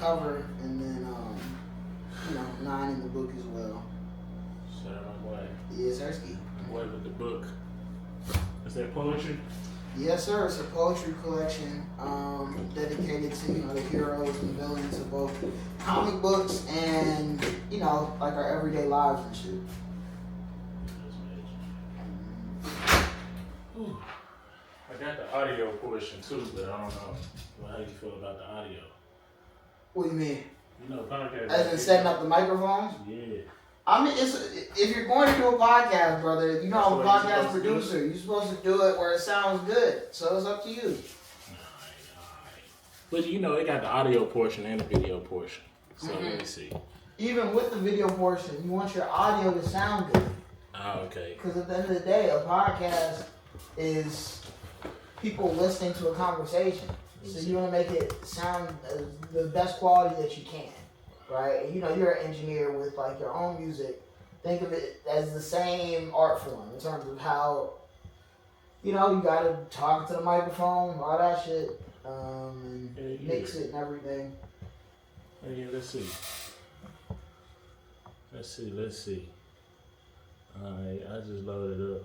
cover, and then 9 in the book as well. Shout out my boy. Yes, Sirski. Boy with the book. Is that poetry? Yes, sir. It's a poetry collection dedicated to the heroes and villains of both comic books and like our everyday lives and shit. I got the audio portion too, but I don't know how you feel about the audio. What do you mean? Podcast. As in setting up the microphones? Yeah. I mean, if you're going to do a podcast, brother, I'm a podcast producer. You're supposed to do it where it sounds good. So it's up to you. Alright. But it got the audio portion and the video portion. So let me see. Even with the video portion, you want your audio to sound good. Oh, okay. Because at the end of the day, a podcast is people listening to a conversation. So you want to make it sound the best quality that you can. Right? And you're an engineer with like your own music. Think of it as the same art form in terms of how, you gotta talk to the microphone, all that shit, and mix it and everything. Yeah, let's see. Alright, I just loaded up.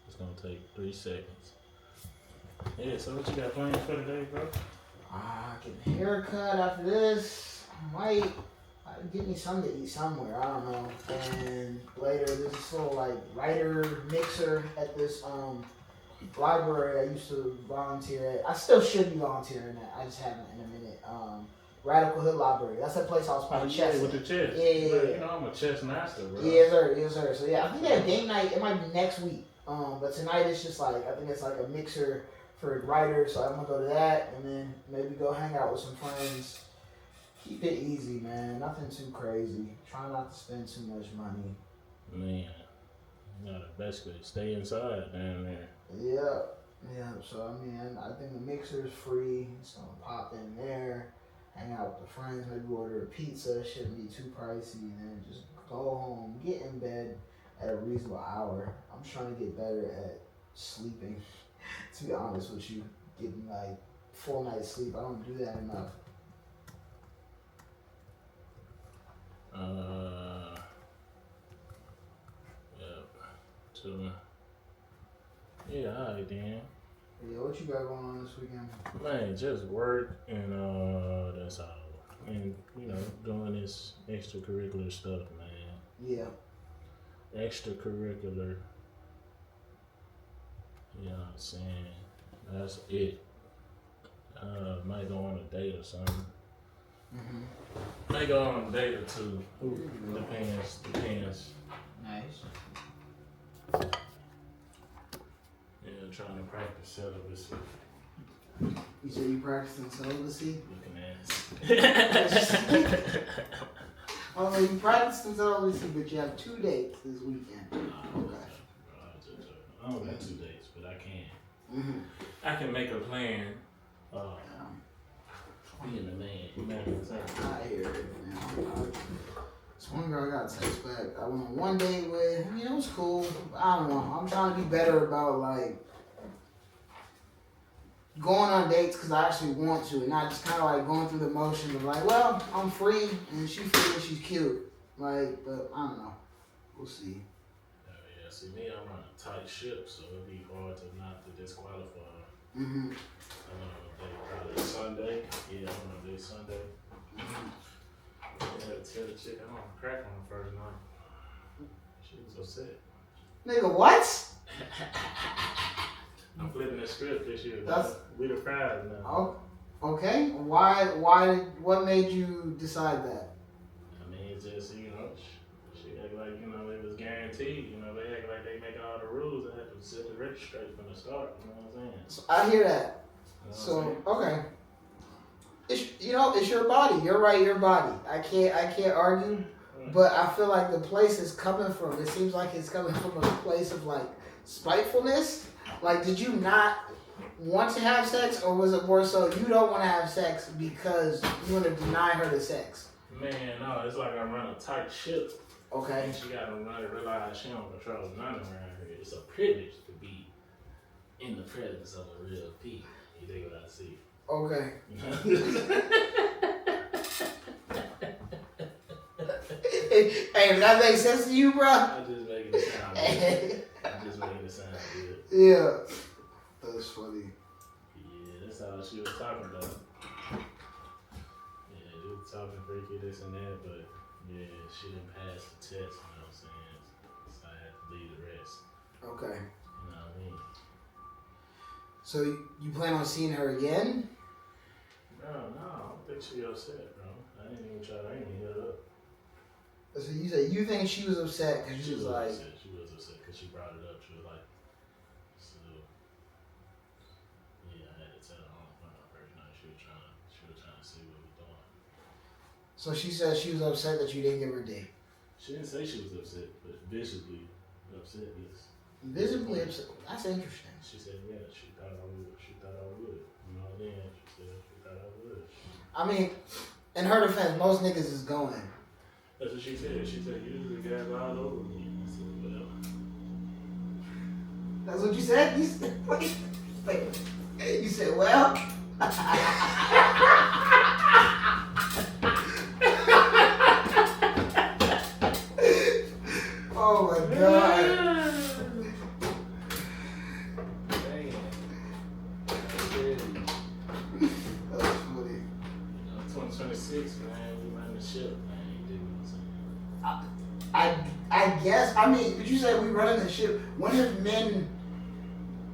It's gonna take 3 seconds. Yeah, so what you got planned for today, bro? Get a haircut after this. Might get me something to eat somewhere. I don't know. And later, there's this little like writer mixer at this library I used to volunteer at. I still should be volunteering at. I just haven't in a minute. Radical Hood Library. That's that place I was playing chess. Yeah, with the chess. Yeah. I'm a chess master, bro. Yes, sir. So yeah, I think they have game night. It might be next week. But tonight it's just like I think it's like a mixer for writers. So I'm gonna go to that and then maybe go hang out with some friends. Keep it easy, man. Nothing too crazy. Try not to spend too much money. Man, you gotta basically stay inside down there. Yeah. So I think the mixer is free. So pop in there, hang out with the friends, maybe order a pizza. Shouldn't be too pricey. And then just go home, get in bed at a reasonable hour. I'm trying to get better at sleeping. To be honest with you, getting like full night's sleep. I don't do that enough. Alright then. Yeah, what you got going on this weekend? Man, just work and that's all. And doing this extracurricular stuff, man. Yeah. Extracurricular. You know what I'm saying? That's it. Might go on a date or something. Might go on a date or two. Depends. Nice. Yeah, trying to practice celibacy. You say you practicing celibacy? Looking ass. Oh, you practicing celibacy, but you have 2 dates this weekend. Okay. I don't got 2 dates, but I can. I can make a plan. Being the man. I hear it, man. This one girl I got a text back. I went on one date with. It was cool. I don't know. I'm trying to be better about like going on dates because I actually want to, and not just kind of like going through the motions of like, well, I'm free and she free, she's cute. Like, but I don't know. We'll see. Yeah, see me, I'm on a tight ship, so it'd be hard to not to disqualify. Probably Sunday. Yeah, I'm gonna do Sunday. Yeah, tell the chick I'm gonna crack on the first night. She was upset. Nigga, what? I'm flipping the script this year. We the Friday now. Oh, okay. Why? What made you decide that? I mean, it's just she act like it was guaranteed. They act like they make all the rules. They have to set the record straight from the start. You know what I'm saying? So I hear that. So okay. It's your body. You're right. Your body. I can't argue. But I feel like the place is coming from. It seems like it's coming from a place of like spitefulness. Like, did you not want to have sex, or was it more so you don't want to have sex because you want to deny her the sex? Man, no. It's like I run a tight ship. Okay. And she gotta realize she don't control none around here. It's a privilege to be in the presence of a real P. You dig what I see? Okay. Hey, does that make sense to you, bro? I'm just making it sound good. I'm just making it sound good. Yeah. That's funny. Yeah, that's how she was talking though. Yeah, she was talking freaky, this and that, but yeah, she didn't pass the test, you know what I'm saying? So I had to leave the rest. Okay. You know what I mean? So you plan on seeing her again? No, I don't think she upset, bro. I ain't even hit her up. So you said you think she was upset because she was like. Upset. She was upset because she brought it up. She was like, so yeah, I had to tell her on the first night. She was trying to see what we were doing. So she said she was upset that you didn't give her a date. She didn't say she was upset, but visibly upset. Yes. Visibly upset. That's interesting. She said, yeah, she thought I would. You know, then she said she thought I would. I mean, in her defense, most niggas is going. That's what she said. She said, usually guys all over me. I said, whatever. That's what you said? You said, wait. You said, well? Oh my God. Dang. That's funny. You know, 2026, man, we run the ship, man. You dig what I'm saying? I guess, I mean, but you said we running the ship. When have men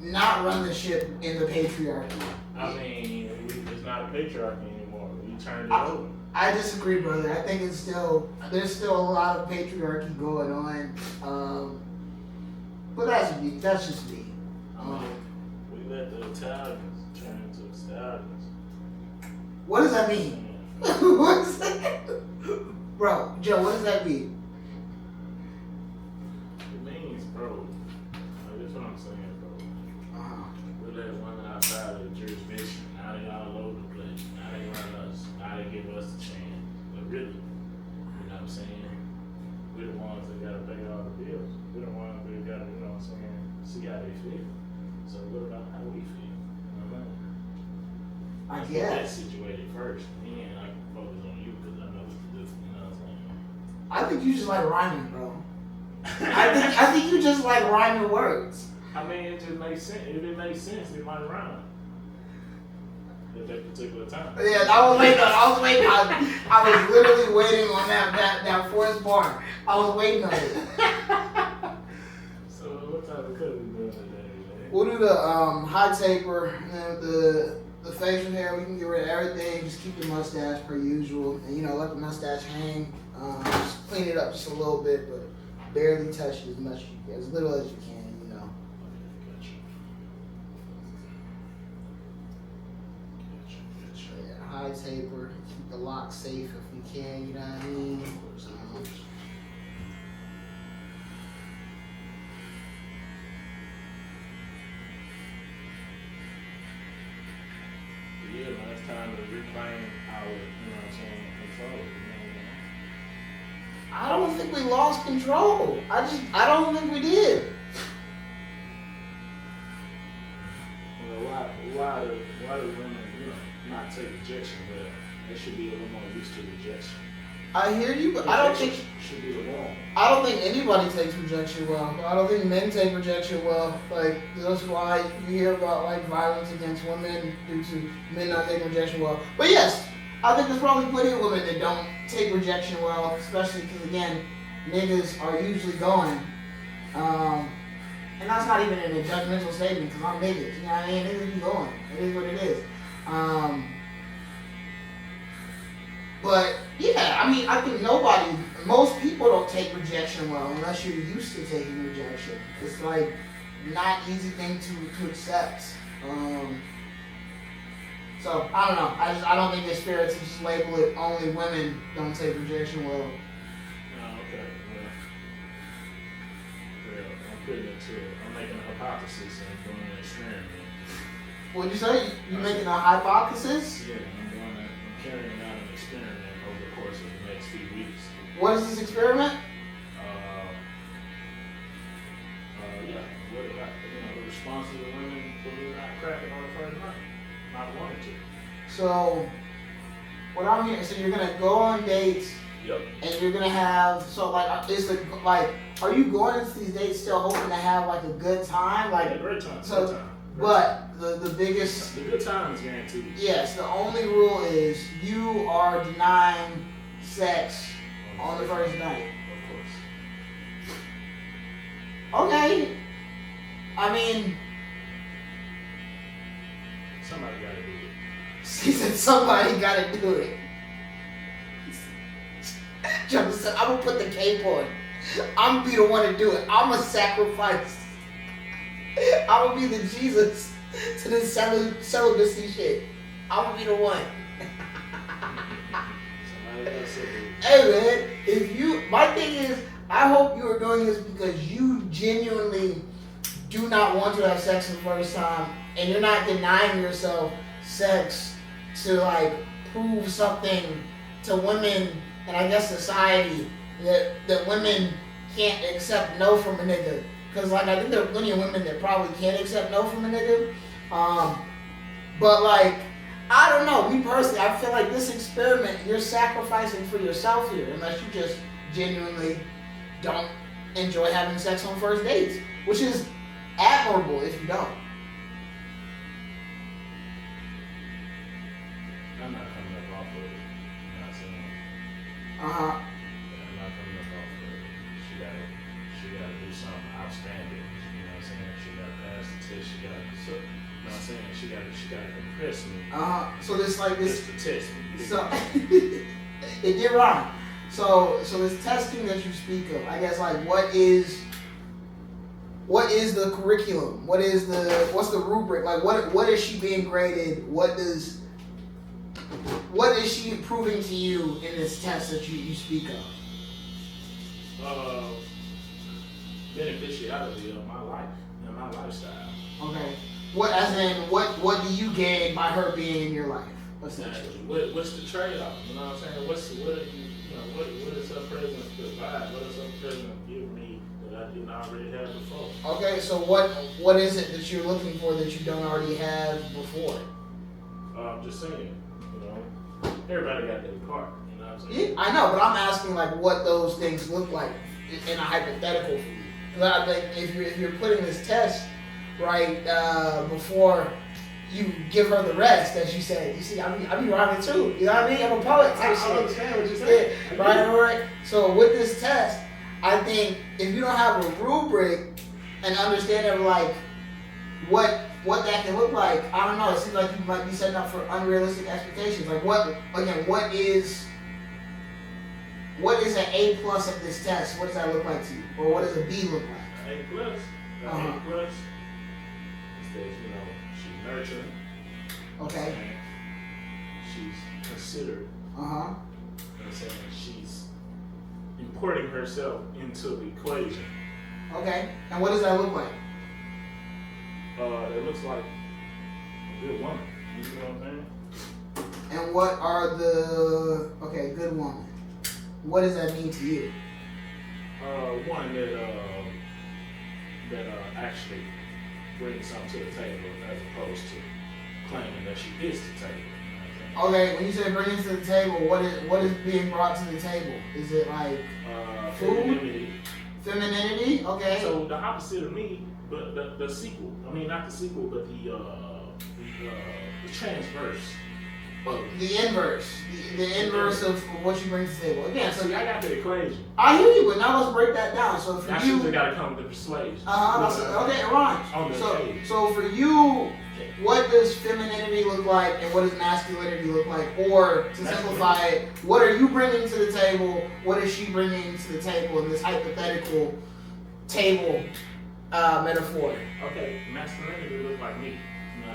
not run the ship in the patriarchy? I mean, it's not a patriarchy anymore. We turned it over. I disagree, brother. I think there's still a lot of patriarchy going on. But that's just me. We let the Italians turn into stallions. What does that mean? What is that? Bro, Joe, what does that mean? It means, bro. Like, that's what I'm saying, bro. We let women outside of the jurisdiction. Now they all over the place. Now they run us. Now they give us the chance. But really, you know what I'm saying? We're the ones that gotta pay all the bills. We're the ones that gotta, you know what I'm saying, see how they feel. So what about how we feel? You know what I mean? I Let's guess. get that situated first. Then I can focus on you because I know what to do. You know what I'm saying? I think you just like rhyming, bro. I think you just like rhyming words. I mean, it just makes sense. If it makes sense, it might rhyme. At that particular time. Yeah, I was waiting. I was literally waiting on that fourth bar. I was waiting on it. So what type of cut we doing today, man? We'll do the high taper and then the facial hair. We can get rid of everything. Just keep the mustache per usual, and let the mustache hang. Just clean it up just a little bit, but barely touch it as little as you can. High taper, keep the lock safe if we can, you know what I mean? Yeah, man, it's time to reclaim our, control. I don't think we lost control. I don't think we did. Why do women, not take rejection well? They should be a little more used to rejection. I hear you, but I don't think should be the norm. I don't think anybody takes rejection well. I don't think men take rejection well. Like that's why you hear about like violence against women due to men not taking rejection well. But yes, I think there's probably plenty of women that don't take rejection well, especially because again, niggas are usually going. And that's not even in a judgmental statement because I'm niggas. You know what I mean? Niggas be going. It is what it is. But yeah, I mean, I think most people don't take rejection well unless you're used to taking rejection. It's like not easy thing to accept. So I don't know. I don't think it's fair to just label it only women don't take rejection well. Okay. I'm making a hypothesis and doing an experiment. What'd you say? You making a hypothesis? Yeah, I'm carrying out an experiment over the course of the next few weeks. What is this experiment? The response of the women for not cracking on the first night, not wanting to. So, what I'm hearing, so you're gonna go on dates Yep. And you're gonna have are you going into these dates still hoping to have like a good time? Like yeah, great time. So, great time. But the biggest the good time is guaranteed. Yes, the only rule is you are denying sex on the first night. Of course. Okay. I mean, somebody gotta do it. She said somebody gotta do it. Joe said, I'm gonna put the cape on. I'm gonna be the one to do it. I'm gonna sacrifice. I'm gonna be the Jesus to this celibacy shit. I'm gonna be the one. Hey man, my thing is, I hope you are doing this because you genuinely do not want to have sex the first time, and you're not denying yourself sex to like prove something to women and I guess society that women can't accept no from a nigga. Cause like I think there are plenty of women that probably can't accept no from a nigga. But like I don't know, me personally, I feel like this experiment you're sacrificing for yourself here, unless you just genuinely don't enjoy having sex on first dates, which is admirable if you don't. I'm not coming up off of it. You know what I'm saying? Uh-huh. I'm not coming up off of it. She gotta do something outstanding. You know what I'm saying? She gotta pass the test. She gotta, you know what I'm saying? She gotta impress me. So this like this. Just to test me. So it did rhyme. So this testing that you speak of, I guess like what is the curriculum? What's the rubric? Like what is she being graded? What is she proving to you in this test that you speak of? Beneficiality of my life and my lifestyle. Okay. What do you gain by her being in your life? Essentially. What's the trade-off? You know what I'm saying? What is her presence provide? What does her presence give me that I didn't already have before? Okay, so what is it that you're looking for that you don't already have before? I'm just saying, you know, everybody got their part. You know what I'm saying? Yeah, I know, but I'm asking like what those things look like in a hypothetical for you. Because I think if you're putting this test right before you give her the rest, as you said. You see, I be rhyming too. You know what I mean? I'm a poet type shit. I understand what you're saying. Yeah, right. So with this test, I think if you don't have a rubric and understanding of like what that can look like, I don't know. It seems like you might be setting up for unrealistic expectations. Like what is an A plus at this test? What does that look like to you? Or what does a B look like? A plus. A plus is that, you know, she's nurturing. Okay. She's considerate. Uh-huh. You know what I'm saying? She's importing herself into the equation. Okay. And what does that look like? It looks like a good woman. You know what I'm saying? And what are good woman. What does that mean to you? One that actually brings something to the table as opposed to claiming that she is the table. You know okay, when you say bringing to the table, what is being brought to the table? Is it like food? Femininity? Okay. So the opposite of me, but the sequel. I mean, not the sequel, but the transverse. The inverse. The inverse of what you bring to the table. Again, so I got the equation. I hear you, but now let's break that down. So for you, just got to come with the persuasion. Okay, it rhymes. So for you, what does femininity look like, and what does masculinity look like? Or to simplify it, what are you bringing to the table? What is she bringing to the table in this hypothetical table metaphor? Okay, masculinity looks like me.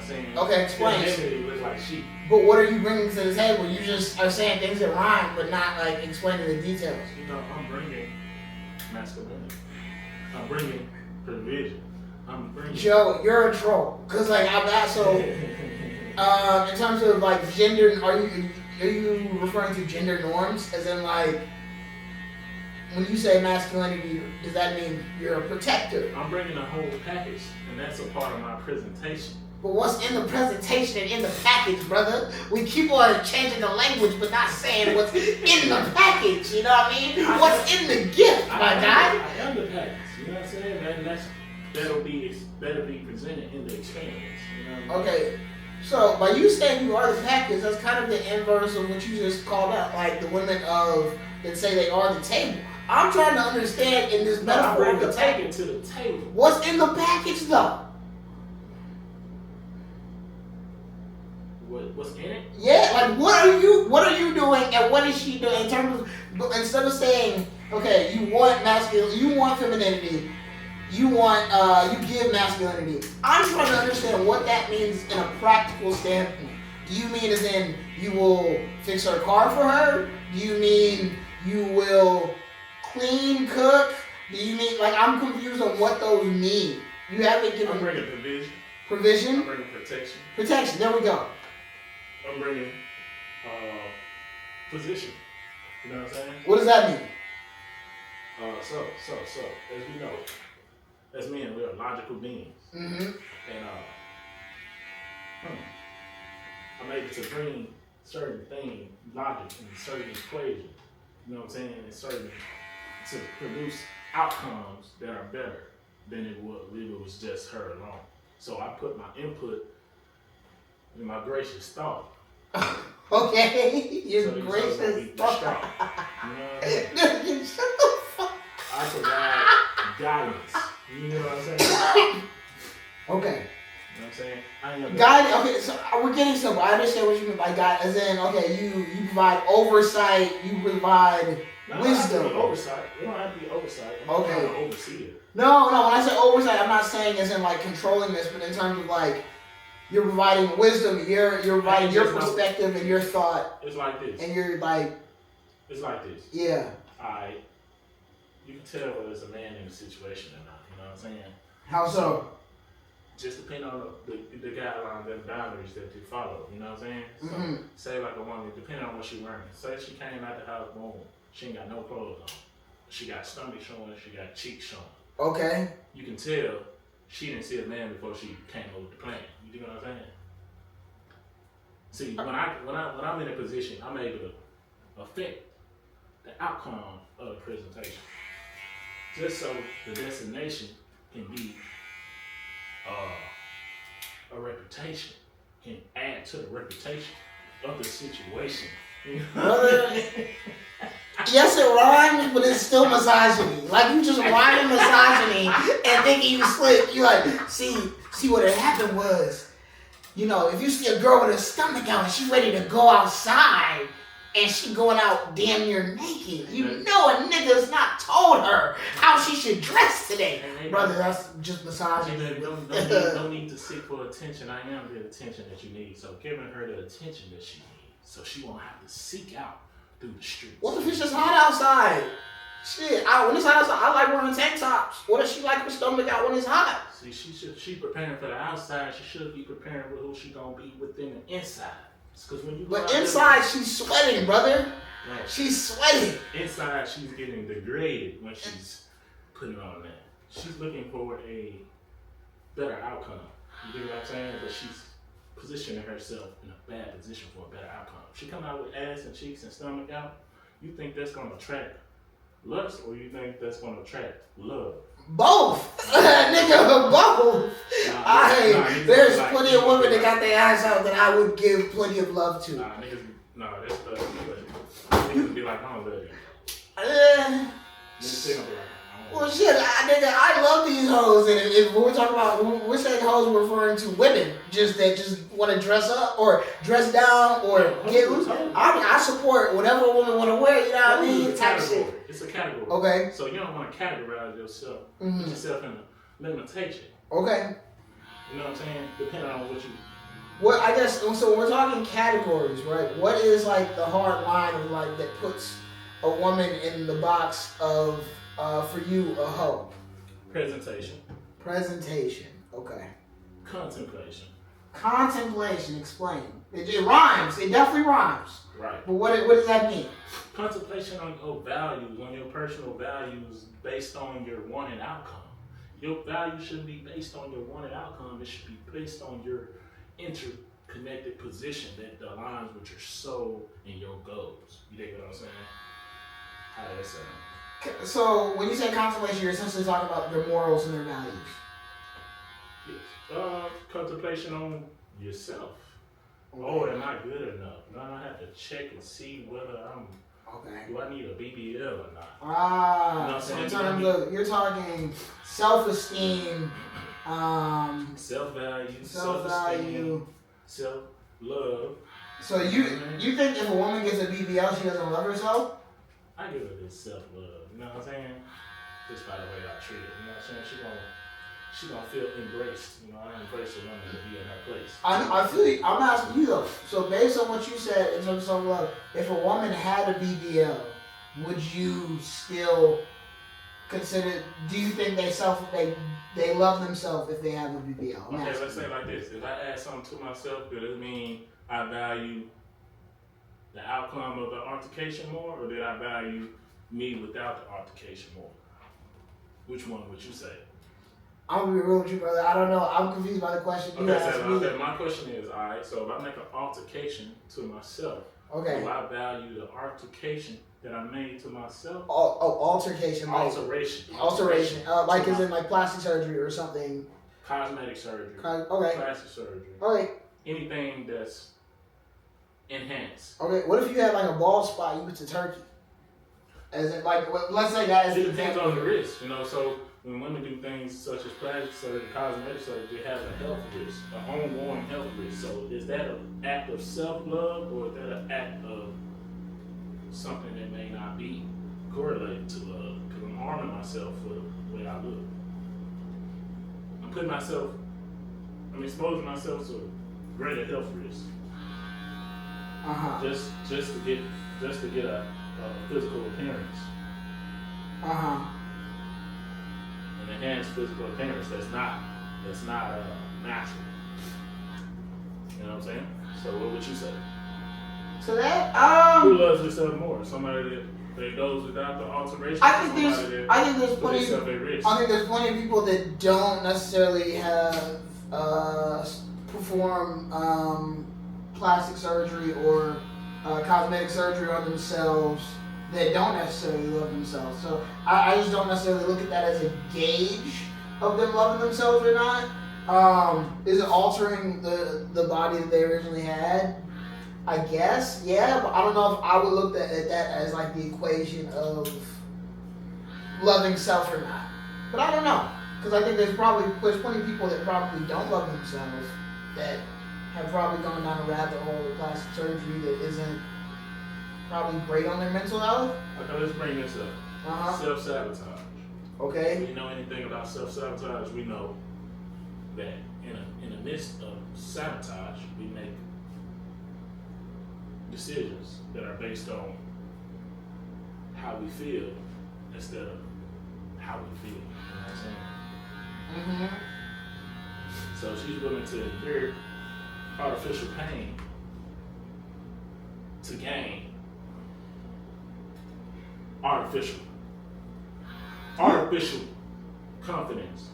Saying, okay, explain. Look like she. But what are you bringing to the table? You just are saying things that rhyme, but not like explaining the details. You know, I'm bringing masculinity. I'm bringing provision. I'm bringing. Joe, you're a troll. Cause like I'm not so. In terms of like gender, are you referring to gender norms? As in like, when you say masculinity, does that mean you're a protector? I'm bringing a whole package, and that's a part of my presentation. But what's in the presentation and in the package, brother? We keep on changing the language, but not saying what's in the package. You know what I mean? What's in the gift, my guy? I am the package. You know what I'm saying? And that'll be presented in the experience. You know what I mean? Okay. So by you saying you are the package, that's kind of the inverse of what you just called out, like the women that say they are the table. I'm trying to understand in this metaphor I bring of the table. to the table. What's in the package, though? What's in it? Yeah, like what are you doing, and what is she doing in terms of, instead of saying, okay, you want masculine, you want femininity, you give masculinity. I'm trying to understand what that means in a practical standpoint. Do you mean as in you will fix her car for her? Do you mean you will clean, cook? Do you mean, like, I'm confused on what those mean. You haven't given. I'm bringing provision. Provision? I'm bringing protection. Protection, there we go. I'm bringing position. You know what I'm saying? What does that mean? So, as we know, as men, we are logical beings. Mm-hmm. And I'm able to bring certain things, logic, and certain equations, you know what I'm saying, and certain, to produce outcomes that are better than it would if it was just her alone. So I put my input in my gracious thought. Okay, your so gracious thought. You know what I mean? Shut the fuck. I provide guidance. You know what I'm saying? Okay. You know what I'm saying? I ain't Guide. Okay, so we're getting somewhere. I understand what you mean by guide. As in, okay, you provide oversight. You provide wisdom. Oversight. You don't have to be oversight. I'm Okay. trying to oversee it. No. When I say oversight, I'm not saying as in like controlling this, but in terms of like you're providing wisdom. You're providing your perspective and your thought. It's like this. And you're like. It's like this. Yeah. You can tell whether it's a man in a situation or not. You know what I'm saying? How so? Just depending on the guidelines and boundaries that you follow. You know what I'm saying? Mm-hmm. So, say like a woman, depending on what she's wearing. Say she came out the house, boom, she ain't got no clothes on. She got stomach showing, she got cheeks showing. Okay. You can tell she didn't see a man before she came over the plane. You know what I'm saying? See, when I'm in a position, I'm able to affect the outcome of the presentation. Just so the destination can be a reputation, can add to the reputation of the situation. Yes, it rhymes, but it's still misogyny. Like, you just rhyming misogyny and thinking you slick. You like, see what had happened was, you know, if you see a girl with her stomach out and she ready to go outside and she going out damn near naked, you know a nigga's not told her how she should dress today. Brother, that's just misogyny. Don't need to seek for attention. I am the attention that you need. So giving her the attention that she needs, so she won't have to seek out through the streets. What if it's just hot outside? Shit, when it's hot outside, I like wearing tank tops. What if she like her stomach out when it's hot? See, she preparing for the outside. She should be preparing for who she gonna be within the inside. Cause when you but inside, she's sweating, brother. Right. She's sweating. Inside, she's getting degraded when she's putting on that. She's looking for a better outcome. You get what I'm saying? But she's positioning herself in a bad position for a better outcome. She come out with ass and cheeks and stomach out. You think that's gonna attract lust, or you think that's gonna attract love? Both, nigga, both. There's plenty of women that got their ass out that I would give plenty of love to. That's niggas be like, I don't love you. Niggas be like, well, shit, I love these hoes, and if we're talking about, we're saying hoes, we're referring to women that just want to dress up or dress down or get. I support whatever a woman want to wear. You know what I mean? Type shit. It's a category. Okay. So you don't want to categorize yourself. Put yourself in a limitation. Okay. You know what I'm saying? Depending on what you. What I guess so. When we're talking categories, right? What is like the hard line of like that puts a woman in the box of for you a hoe? Presentation. Okay. Contemplation. Explain. It rhymes. It definitely rhymes. Right. But what does that mean? Contemplation on your values, on your personal values, based on your wanted outcome. Your value shouldn't be based on your wanted outcome. It should be based on your interconnected position that aligns with your soul and your goals. You dig what I'm saying? How does that sound? So when you say contemplation, you're essentially talking about their morals and their values. Yes. Contemplation on yourself. Okay. Oh, am I good enough? No, I have to check and see whether I'm. Okay. Do I need a BBL or not? Ah, you know so in terms of, you're talking self-esteem, self-value, self-love. So you think if a woman gets a BBL, she doesn't love herself? I give her this self-love. You know what I'm saying? Just by the way I treat her. You know what I'm saying? She gonna feel embraced. You know, I embrace a woman to be in her place. I feel you. I'm asking you though. So based on what you said in terms of self-love, if a woman had a BBL, would you still consider? Do you think they love themselves if they have a BBL? Okay, let's say like this: if I add something to myself, does it mean I value the outcome of the altercation more, or did I value me without the altercation more? Which one would you say? I'm gonna be real with you, brother. I don't know. I'm confused by the question you asked me. Okay, my question is, all right, so if I make an altercation to myself, do I value the altercation that I made to myself? Altercation. Alteration. Like as in like plastic surgery or something. Cosmetic surgery. Plastic surgery. Okay. Anything that's enhanced. Okay, what if you had like a bald spot, you went to Turkey? As in like, let's say that is it depends on the risk, you know, so when women do things such as plastic surgery, cosmetic surgery, they have a health risk, an ongoing health risk. So is that an act of self-love or is that an act of something that may not be correlated to love? Because I'm harming myself for the way I look. I'm exposing myself to greater health risk. Just to get a physical appearance. An enhanced physical appearance that's not natural. You know what I'm saying? So what would you say? So that who loves themselves more? Somebody that goes without the alteration. I think there's plenty of people that don't necessarily have perform plastic surgery or cosmetic surgery on themselves that don't necessarily love themselves. So I just don't necessarily look at that as a gauge of them loving themselves or not. Is it altering the body that they originally had? I guess, yeah, but I don't know if I would look at that as like the equation of loving self or not. But I don't know, because I think there's plenty of people that probably don't love themselves that have probably gone down a rabbit hole with plastic surgery that isn't probably great on their mental health. Okay, let's bring this up. Self-sabotage. Okay. If you know anything about self-sabotage, we know that in the midst of sabotage, we make decisions that are based on how we feel instead of how we feel. You know what I'm saying? So she's willing to endure artificial pain to gain artificial confidence.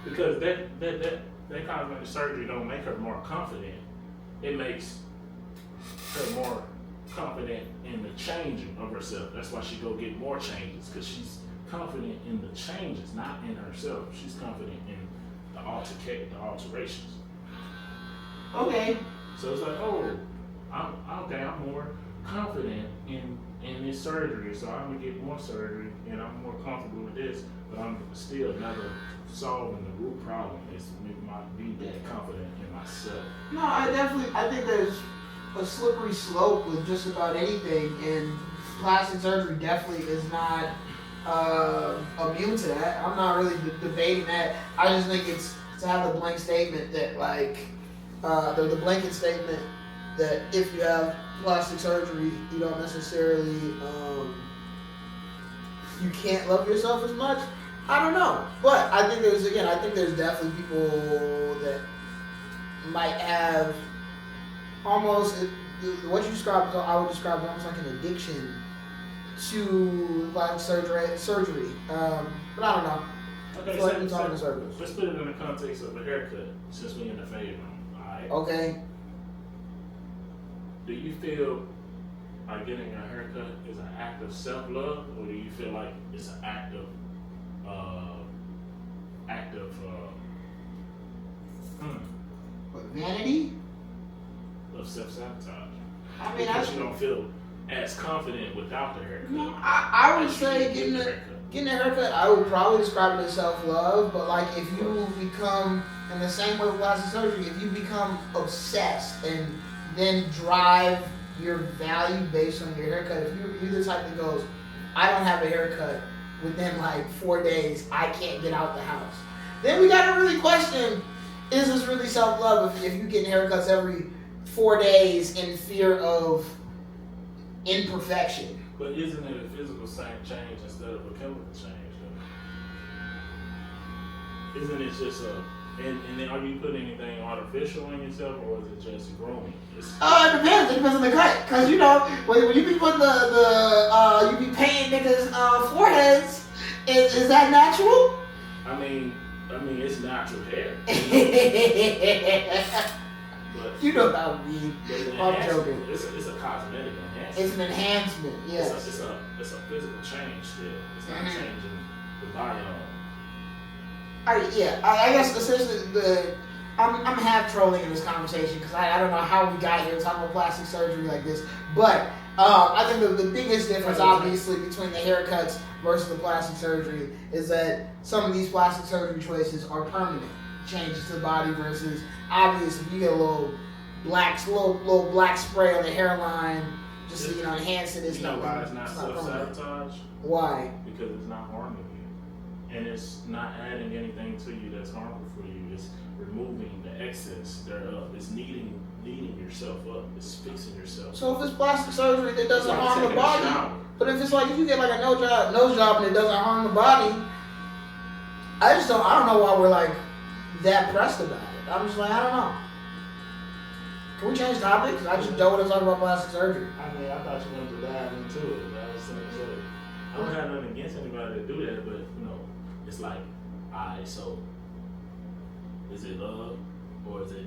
Because that cosmetic surgery don't make her more confident. It makes her more confident in the changing of herself. That's why she go get more changes, because she's confident in the changes, not in herself. She's confident in the alterations. Okay. So it's like, I'm more confident in this surgery, so I'm gonna get more surgery, and I'm more comfortable with this. But I'm still never solving the root problem. It's me being confident in myself. No, I think there's a slippery slope with just about anything, and plastic surgery definitely is not immune to that. I'm not really debating that. I just think it's to have the blank statement that the blanket statement that if you have plastic surgery, you don't necessarily you can't love yourself as much. I don't know, but I think there's definitely people that might have almost what you described. I would describe it almost like an addiction to like surgery. But I don't know. Okay, I feel like we're talking in circles. Let's put it in the context of a haircut, since we in the fade room. Alright? Okay. Do you feel like getting a haircut is an act of self-love, or do you feel like it's an act of vanity? Of self-sabotage? I mean, because you don't feel as confident without the haircut. No, I would say getting a haircut, I would probably describe it as self-love, but like if you become, in the same way with plastic surgery, if you become obsessed and then drive your value based on your haircut, if you're the type that goes, I don't have a haircut within like 4 days, I can't get out the house, then we gotta really question, is this really self-love if you're getting haircuts every 4 days in fear of imperfection? But isn't it a physical change instead of a chemical change, though? Isn't it just and then are you putting anything artificial in yourself, or is it just growing? It depends. It depends on the cut. Because, you know, when you be putting you be painting niggas' foreheads, is that natural? I mean, it's natural hair. But, you know what I mean. I'm joking. It's a cosmetic enhancement. It's an enhancement, yes. It's a physical change still. It's not changing the body. I guess essentially I'm half trolling in this conversation because I don't know how we got here talking about plastic surgery like this, but I think the biggest difference obviously between the haircuts versus the plastic surgery is that some of these plastic surgery choices are permanent changes to the body versus obviously if you get a little black spray on the hairline just to enhance it. You know why it's not self-sabotage? Why? Because it's not harming you. And it's not adding anything to you that's harmful for you. It's removing the excess thereof. It's kneading yourself up. It's fixing yourself. So if it's plastic surgery that doesn't harm the body, but if it's like if you get like a nose job and it doesn't harm the body, I don't know why we're like that pressed about it. I'm just like, I don't know. Can we change topics? I just don't want to talk about plastic surgery. I mean, I thought you wanted to dive into it. I don't have nothing against anybody to do that, but it's like, alright, so is it love or is it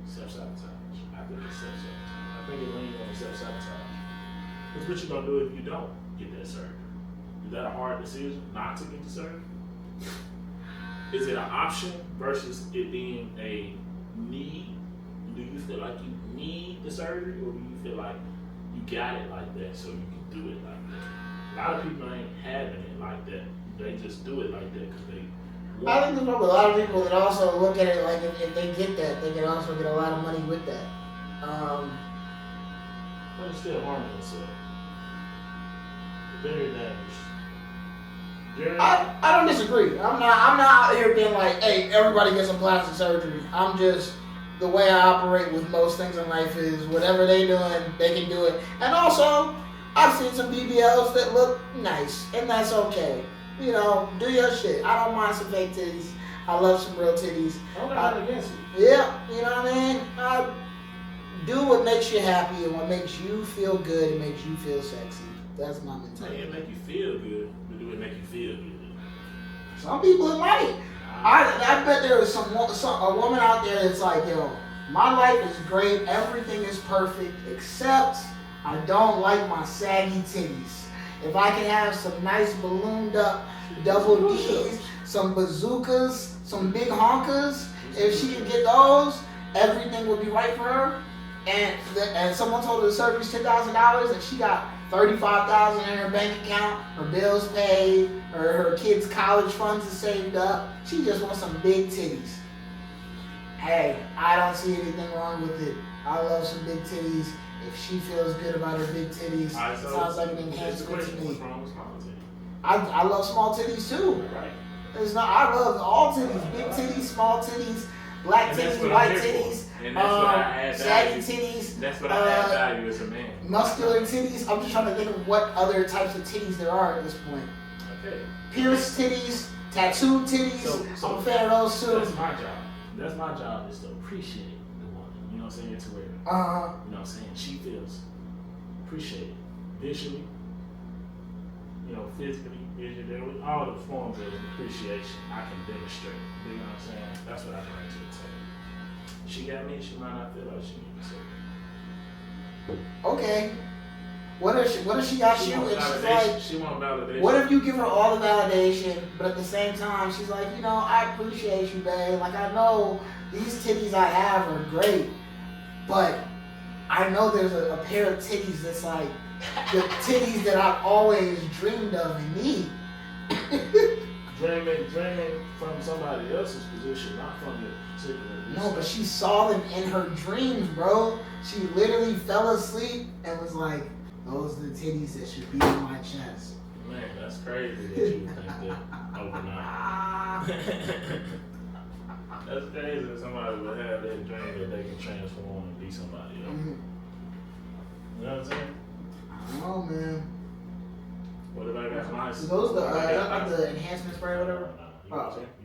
self-sabotage? I think it's self-sabotage. I think it leans on self-sabotage. Because what you gonna do if you don't get that surgery? Is that a hard decision not to get the surgery? Is it an option versus it being a need? Do you feel like you need the surgery, or do you feel like you got it like that so you can do it like that? A lot of people ain't having it like that. They just do it like that because they want I think there's probably a lot of people that also look at it like if they get that, they can also get a lot of money with that. But it's still harming itself. Very dangerous. I don't disagree. I'm not out here being like, hey, everybody gets some plastic surgery. I'm just, the way I operate with most things in life is whatever they doing, they can do it. And also, I've seen some BBLs that look nice, and that's okay. Do your shit. I don't mind some fake titties. I love some real titties. I don't got nothing against it. Yeah, you know what I mean? Do what makes you happy and what makes you feel good and makes you feel sexy. That's my mentality. It make you feel good, but do it make you feel good? Some people it might. I bet there is a woman out there that's like, my life is great, everything is perfect, except I don't like my saggy titties. If I can have some nice ballooned up double D's, some bazookas, some big honkers, if she could get those, everything would be right for her. And someone told her the surgery's $10,000 and she got $35,000 in her bank account, her bills paid, her kids' college funds are saved up. She just wants some big titties. Hey, I don't see anything wrong with it. I love some big titties. If she feels good about her big titties, it sounds like an enhancement to me. What's wrong with small titties? I love small titties too. Right. I love all titties, big titties, small titties, black titties, white titties, saggy titties. That's what I add value as a man. Muscular titties. I'm just trying to think of what other types of titties there are at this point. Okay. Pierced titties, tattooed titties. So I'm a fan of those too. That's my job. That's my job is to appreciate the woman. You know what I'm saying? To where, you know what I'm saying? She feels appreciate it visually, physically, visually, all the forms of appreciation I can demonstrate. You know what I'm saying? That's what I bring to the table. She got me, she might not feel like she needs me. Okay. What if she got you and she's like, she want validation. What if you give her all the validation, but at the same time she's like, I appreciate you, babe. Like, I know these titties I have are great, but I know there's a pair of titties that's like the titties that I've always dreamed of and need. Dreaming from somebody else's position, not from your particular. No, but she saw them in her dreams, bro. She literally fell asleep and was like, those are the titties that should be on my chest. Man, that's crazy that you would think that overnight. That's crazy that somebody would have that dream that they can transform and be somebody else. Mm-hmm. You know what I'm saying? I don't know, man. What if I got my... Those the enhancement spray or whatever?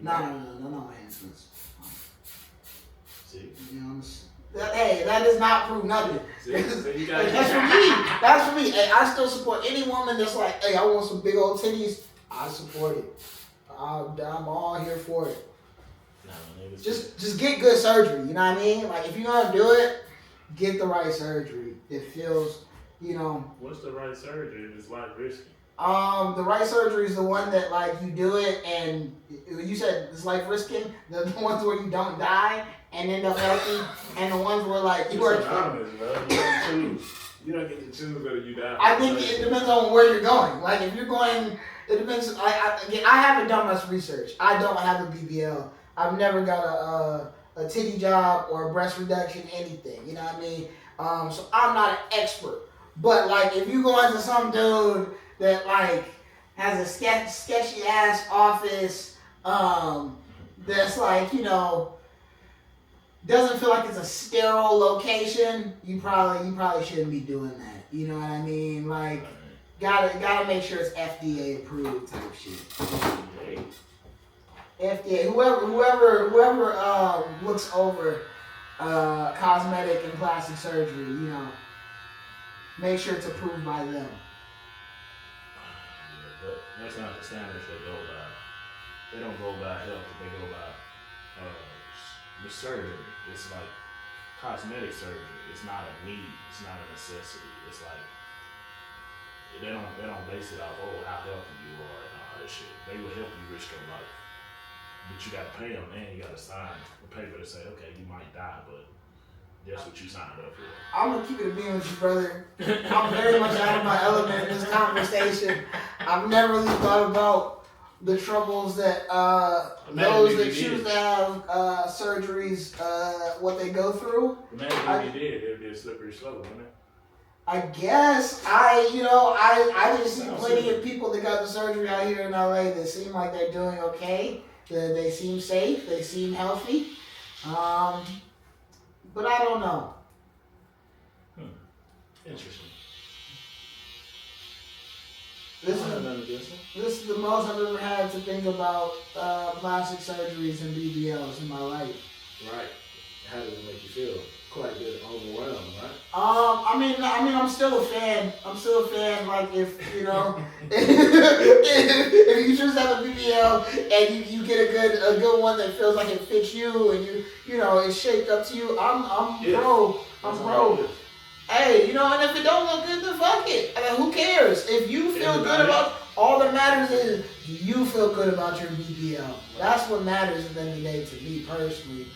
No enhancements. See? Hey, that does not prove nothing. See, that's for me. That's for me. Hey, I still support any woman that's like, hey, I want some big old titties. I support it. I'm all here for it. Just get good surgery. You know what I mean? Like, if you're gonna do it, get the right surgery. It feels, What's the right surgery? It's like risky. The right surgery is the one that like you do it and you said it's like risking the ones where you don't die and end up healthy, and the ones where like you are. Honest, bro. You don't choose. You don't get to choose whether you die. I think it depends on where you're going. Like if you're going, it depends. I haven't done much research. I don't have a BBL. I've never got a titty job or a breast reduction, anything. You know what I mean? So I'm not an expert. But like if you go into some dude that like has a sketchy ass office, that's like, doesn't feel like it's a sterile location, you probably shouldn't be doing that. You know what I mean? Like gotta make sure it's FDA approved type shit. FDA, whoever looks over cosmetic and plastic surgery, make sure it's approved by them. But that's not the standards they go by. They don't go by health, they go by the surgery. It's like cosmetic surgery. It's not a need. It's not a necessity. It's like they don't base it off how healthy you are and all that shit. They will help you risk your life, but you gotta pay them and you gotta sign a paper to say, okay, you might die, but that's what you signed up for. I'm gonna keep it a being with you, brother. I'm very much out of my element in this conversation. I've never really thought about the troubles that those that choose to have surgeries, what they go through. Imagine if you did, it'd be a slippery slope, wouldn't it? I guess I just see plenty of people that got the surgery out here in LA that seem like they're doing okay. They seem safe. They seem healthy. But I don't know. Interesting. This is the most I've ever had to think about plastic surgeries and BBLs in my life. Right. How does it make you feel? Quite good, overwhelmed, right? I mean, I'm still a fan. Like if if you just have a BBL and you get a good one that feels like it fits you and it's shaped up to you, I'm pro. I'm pro. Hey, and if it don't look good, then fuck it. I mean, who cares? If you feel good about, all that matters is, do you feel good about your BBL? That's what matters at the end of the day to me personally.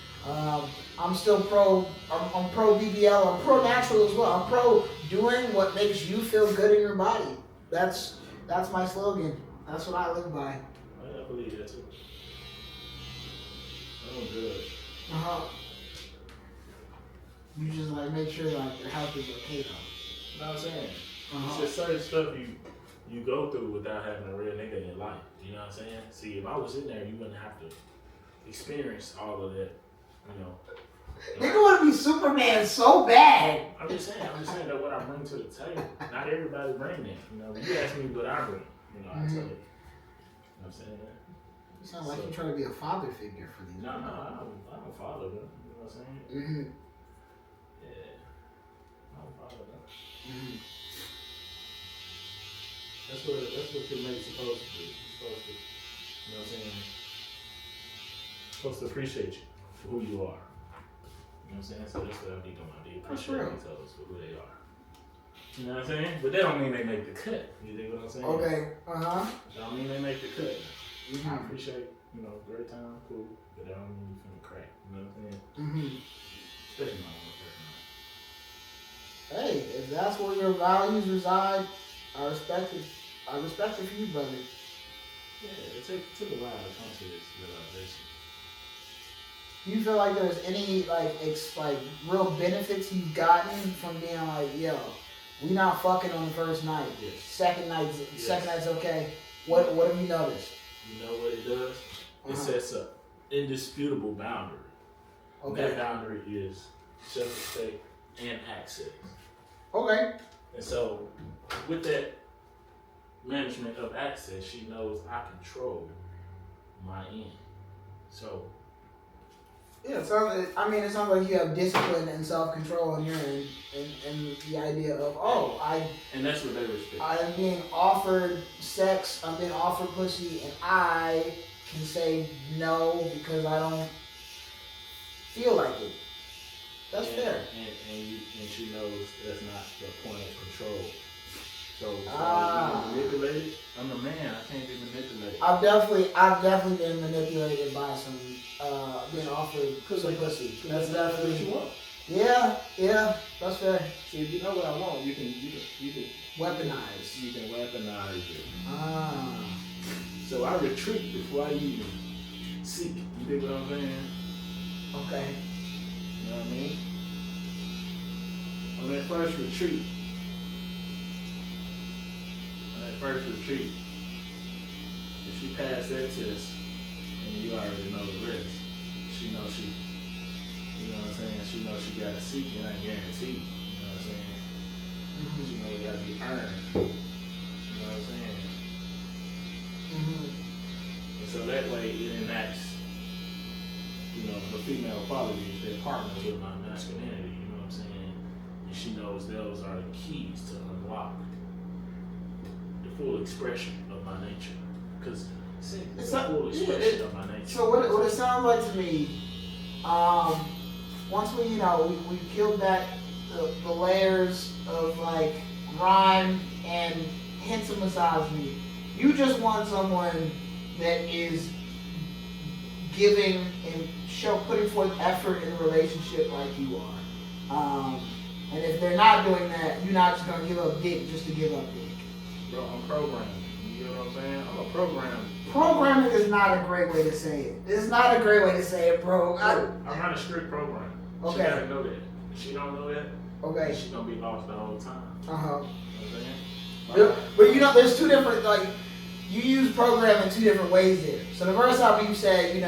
I'm still pro. I'm pro BBL. I'm pro natural as well. I'm pro doing what makes you feel good in your body. That's my slogan. That's what I live by. I believe that too. I'm good. You just make sure your health is okay though. You know what I'm saying? It's just certain stuff you go through without having a real nigga in your life. You know what I'm saying? See, if I was in there, you wouldn't have to experience all of that. Nigga want to be Superman so bad. I'm just saying that what I bring to the table. Not everybody bring that. You ask me what I bring. I tell you. You know what I'm saying? You sound like you're trying to be a father figure for these. No, I'm a father, bro. You know what I'm saying? Yeah. I'm a father, bro. That's what your mate's supposed to do. You're supposed to, you know what I'm saying? Supposed to appreciate you for who you are. You know what I'm saying? So that's what I be doing. They appreciate each other for who they are. You know what I'm saying? But that don't mean they make the cut. You dig what I'm saying? Okay. That don't mean they make the cut. Mm-hmm. I appreciate, great time, cool. But that don't mean you finna crack. You know what I'm saying? Especially my own person. Hey, if that's where your values reside, I respect it. I respect it for you, brother. Yeah, it took a while to come to this realization. Do you feel like there's any like real benefits you've gotten from being like, yo, we not fucking on the first night. Yes. Second night's okay. What have you noticed? You know what it does? It sets up indisputable boundary. Okay. That boundary is self-respect and access. Okay. And so, with that management of access, she knows I control my end. So, yeah, it sounds like you have discipline and self-control on your end, and the idea of, and that's what they respect. I am being offered sex, I'm being offered pussy, and I can say no because I don't feel like it. That's fair. And she knows that's not the point of control. So being manipulated, I'm a man. I can't be manipulated. I've definitely been manipulated by some being offered some pussy. That's definitely what you want. Yeah, that's fair. So if you know what I want, you can Weaponize. You can weaponize it. Ah. So I retreat before I even seek. You dig what I'm saying? Okay. You know what I mean? On that first retreat, if she passed that test, and you already know the rest, she knows you know what I'm saying? She knows she got a seat, and I guarantee, you know what I'm saying? She knows it got to be earned, you know what I'm saying? And so that way it enacts, the female qualities that partner with my masculinity, you know what I'm saying? And she knows those are the keys to unlock the full expression of my nature. Because it's a full expression of my nature. So what it sounds like to me, once we peeled back the layers of like grime and hints of misogyny, you just want someone that is giving and putting forth effort in a relationship like you are. And if they're not doing that, you're not just gonna give up dick just to give up dick. Bro, I'm programmed. You know what I'm saying? I'm a programmer. Programming is not a great way to say it. It's not a great way to say it, bro. I'm not a strict programmer. Okay. She gotta know that. If she don't know that, okay, she's gonna be lost the whole time. Uh huh. You know what I'm saying? But there's two different, you use program in two different ways there. So the first time you said,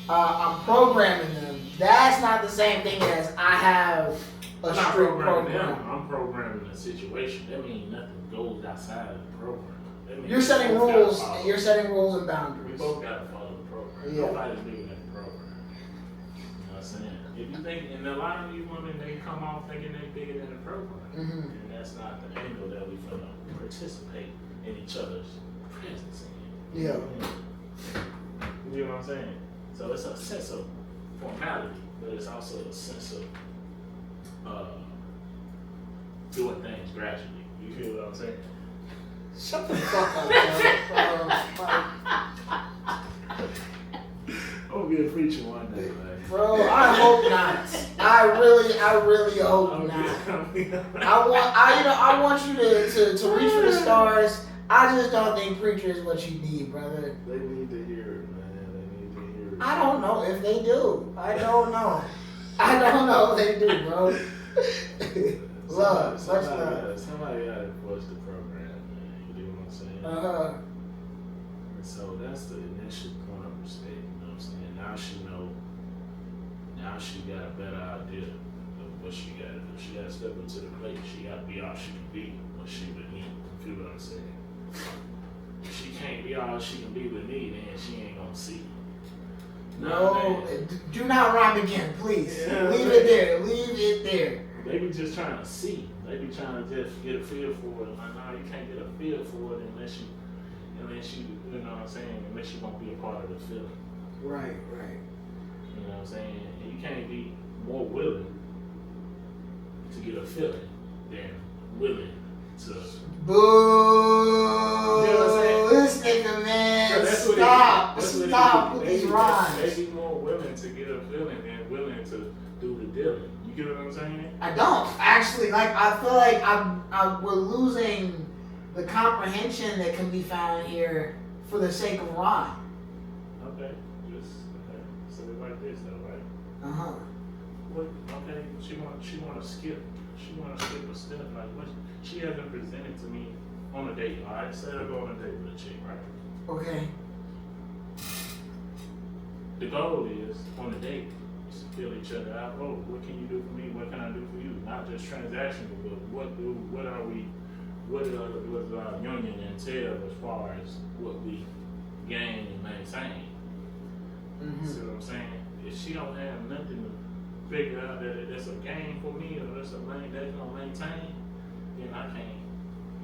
I'm programming them, that's not the same thing as I have a strict program. I'm programming the situation. That means nothing goes outside of the program. You're setting rules. You're setting rules and boundaries. We both gotta follow the program. Yeah. Nobody's bigger than the program. You know what I'm saying? If you think, and a lot of these women, they come off thinking they're bigger than the program, and that's not the angle that we finna participate in each other's presence in. Yeah. You know what I'm saying? So it's a sense of formality, but it's also a sense of doing things gradually. You feel what I'm saying? Shut the fuck up, bro. I'm gonna be a preacher one day, man. Bro, I hope not. I really hope not. I want you to reach for the stars. I just don't think preacher is what you need, brother. They need to hear it, man. They need to hear it. I don't know if they do. I don't know if they do, bro. Love, much love. Somebody gotta enforce the program, man. You know what I'm saying? And so that's the initial point of respect. You know what I'm saying? Now she know. Now she got a better idea of what she got to do. She got to step into the plate. She got to be all she can be when she with me. You feel what I'm saying? If she can't be all she can be with me, then she ain't gonna see. No, do not rhyme again, please. Yeah, Leave it there. They be just trying to see, They be trying to just get a feel for it. Like, nah, you can't get a feel for it unless you, you know what I'm saying, unless you won't be a part of the feeling. Right. You know what I'm saying? And you can't be more willing to get a feeling than willing to. Boo! You know what I'm saying? This nigga, man, So stop with these rhymes. They be more willing to get a feeling than willing to do the dealing. You get what I'm saying? I don't actually like. I feel like we're losing the comprehension that can be found here for the sake of rhyme. Okay, so it's like this though, right? What? Okay, she want to skip. She want to skip a step. Like what? She hasn't presented to me on a date. All right, say I go on a date with a chick, right? Okay. The goal is on a date is to feel each other out. Oh, what can you do for me? What can I do for you? Not just transactional, but what does our union entail as far as what we gain and maintain? See what I'm saying? If she don't have nothing to figure out that that's a gain for me or that's gonna maintain, then I can't.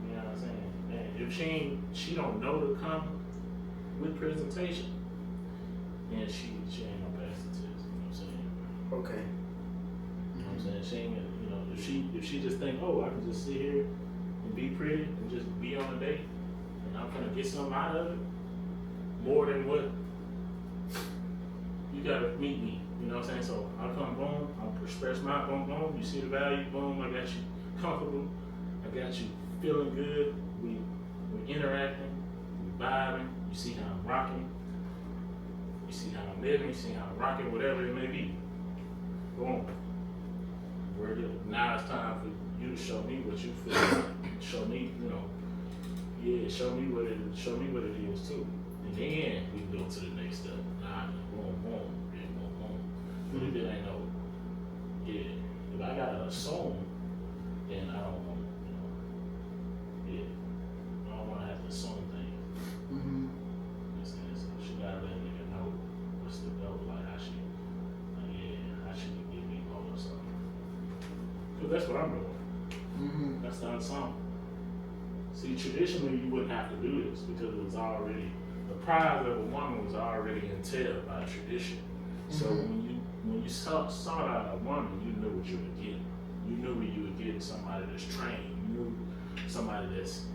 You know what I'm saying? And if she don't know to come with presentation, then she ain't gonna pass the test. You know what I'm saying? Okay. You know what I'm saying? She ain't, you know, if she just think, oh, I can just sit here and be pretty and just be on a date and I'm gonna get something out of it more than what you gotta meet me. You know what I'm saying? So I come, boom, I express my boom, you see the value, boom, I got you comfortable, I got you feeling good, we're interacting, we vibing, you see how I'm rocking, you see how I'm living, you see how I'm rocking, whatever it may be. Boom. We're good. Now it's time for you to show me what you feel. Show me, you know, show me what it is too. And then we go to the next step. Nah, boom, boom. But if it ain't no, if I gotta assume, then I don't want, I don't want to have to assume things. So she gotta let a nigga know what's the goal, like how she give me more or something. Cause that's what I'm doing. That's the unsung. See, traditionally you wouldn't have to do this because it was already, the prize of a woman was already entailed by tradition. So when you sought out a woman, you knew what you were getting. You knew you were getting somebody that's trained. You knew somebody that's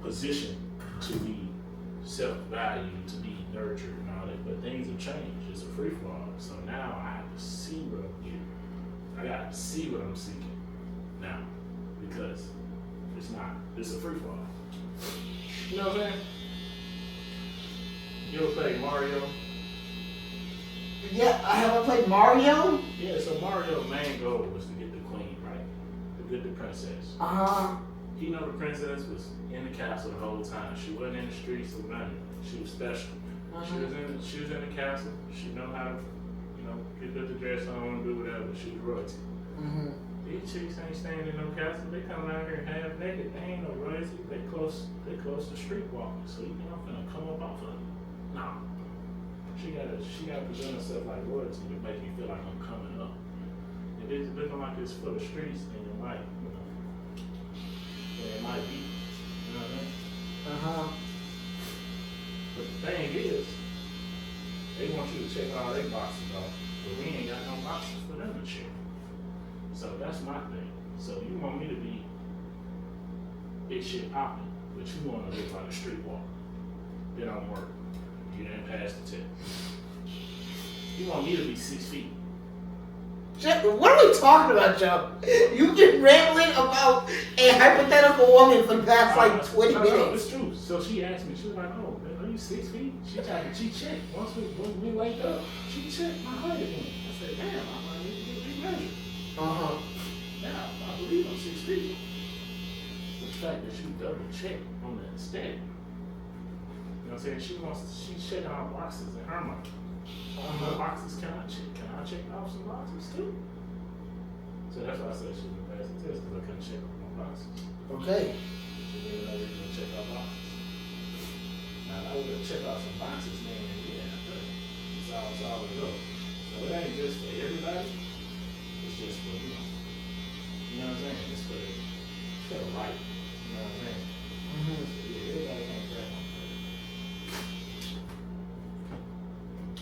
positioned to be self-valued, to be nurtured and all that. But things have changed. It's a free-for-all. So now I have to see what I'm getting. I got to see what I'm seeking now because it's a free-for-all. You know what I'm saying? You ever play Mario? Yeah, have I played Mario? Yeah, so Mario's main goal was to get the queen, right? To get the princess. He know the princess was in the castle the whole time. She wasn't in the streets or nothing. She was special. She was in the castle. She know how to, put the dress on and do whatever. She was royalty. These chicks ain't staying in no castle. They come out here half naked. They ain't no royalty. They close to street walking. So you think I'm finna come up off of them? No. She gotta present herself like royalty to make me feel like I'm coming up. If it's looking like it's for the streets, then it might, it might be. You know what I mean? But the thing is, they want you to check all their boxes off, but we ain't got no boxes for them to check. So that's my thing. So you want me to be big shit popping, but you want to look like a streetwalker. It don't work. You didn't pass the test. You want me to be 6 feet. What are we talking about, Joe? You've been rambling about a hypothetical woman for the past 20 minutes. No, it's true. So she asked me, she was like, oh, man, are you 6 feet? She checked. Once we wake up, she checked my height again. I said, damn, I'm like, we measured. Now, I believe I'm 6 feet. The fact that you double check on that stat. You know what I'm saying? She's checking our boxes in her mind. What boxes can I check? Can I check off some boxes too? So that's why I said she didn't pass the test because I couldn't check off my boxes. Okay. She didn't know we were gonna check our boxes. Now if I was gonna check off some boxes, man, yeah, it's all we go. So it ain't just for everybody, it's just for you know what I'm saying? It's for feel right. You know what I'm saying? Mm-hmm. Yeah, everybody can't crack on credit.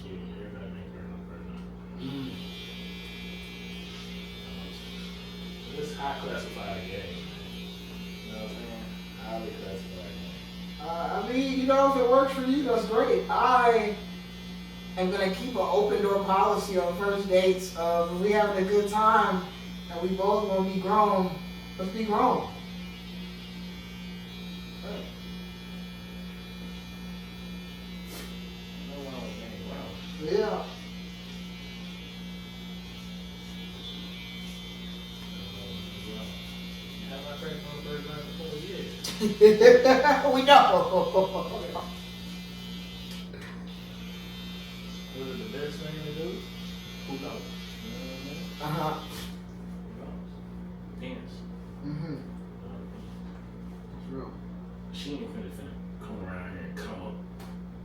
Yeah, everybody can't crack on credit. Mm-hmm. It's high classified game. You know what I'm saying? Highly classified game. I mean, you know, if it works for you, that's great. I am gonna keep an open door policy on first dates. If we having a good time and we both gonna be grown, let's be grown. Right. No wrong with being wrong. Yeah. You have my credit on the first line for 4 years. We know. Was it the best thing to do? Who knows? You know what I mean? Uh-huh. Who knows? Depends. Mm-hmm. It's True. She ain't finna come around here and come up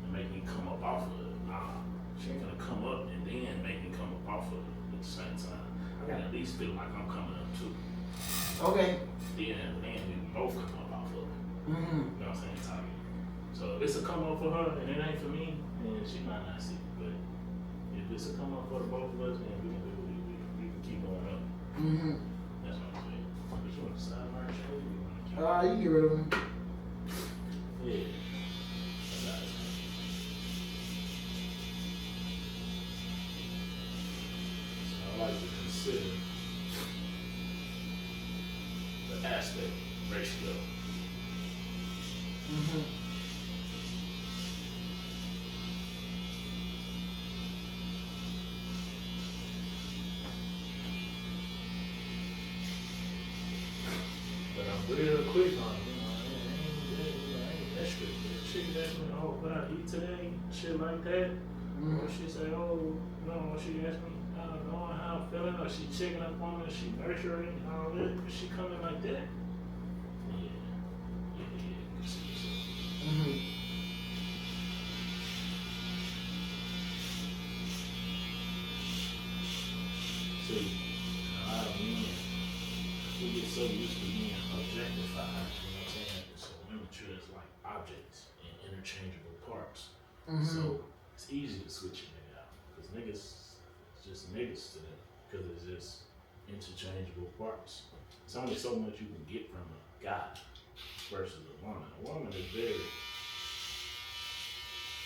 and make me come up off of it. Nah. She ain't gonna come up and then make me come up off of it at the same time. I gotta at least feel like I'm coming up too. Okay. Then we both come up off of it. Mm-hmm. You know what I'm saying? Talking. So if it's a come up for her and it ain't for me, then she might not see it. But if it's a come up for the both of us, then we can keep going up. Mm-hmm. That's what I'm saying. But you want to sidebar show? You want to keep You can get rid of them. Yeah. That's how it's going. So I like to consider the aspect ratio. Mm-hmm. But I'm real quick on it, I ain't that strict. If she ask me, oh, what I eat today, shit like that, or she say, oh, no, she ask me, knowing how I'm feeling, or she checking up on me, she nurturing, all that, if she coming like that, yeah, Mm-hmm. See, a lot of men, we get so used to being objectified, you know what I'm saying? So women treat us like objects and interchangeable parts. Mm-hmm. So it's easy to switch a nigga out. Because niggas is just niggas to them. Because it's just interchangeable parts. It's only so much you can get from a guy versus a woman. A woman is very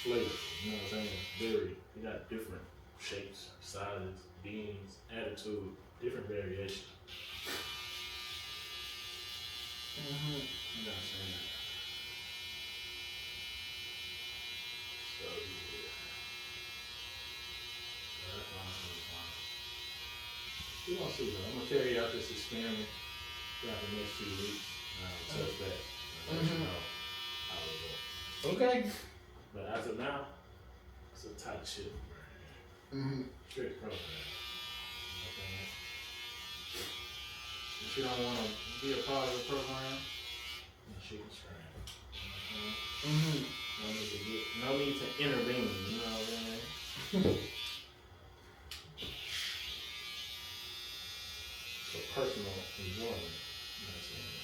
flavorful, you know what I'm saying? They got different shapes, sizes, beings, attitude, different variations. Mm-hmm. You know what I'm saying? So yeah. So that's why I'm so fine. We're gonna see though. I'm gonna carry out this experiment throughout the next 2 weeks. And I'll test that and let you know how it goes. Okay. But as of now, it's a tight ship, man. Mm-hmm. Strict program. Okay. If she don't wanna be a part of the program, then she can scram. Okay. Mm-hmm. No need to intervene, you know what I'm saying? For personal enjoyment, you know what I'm saying?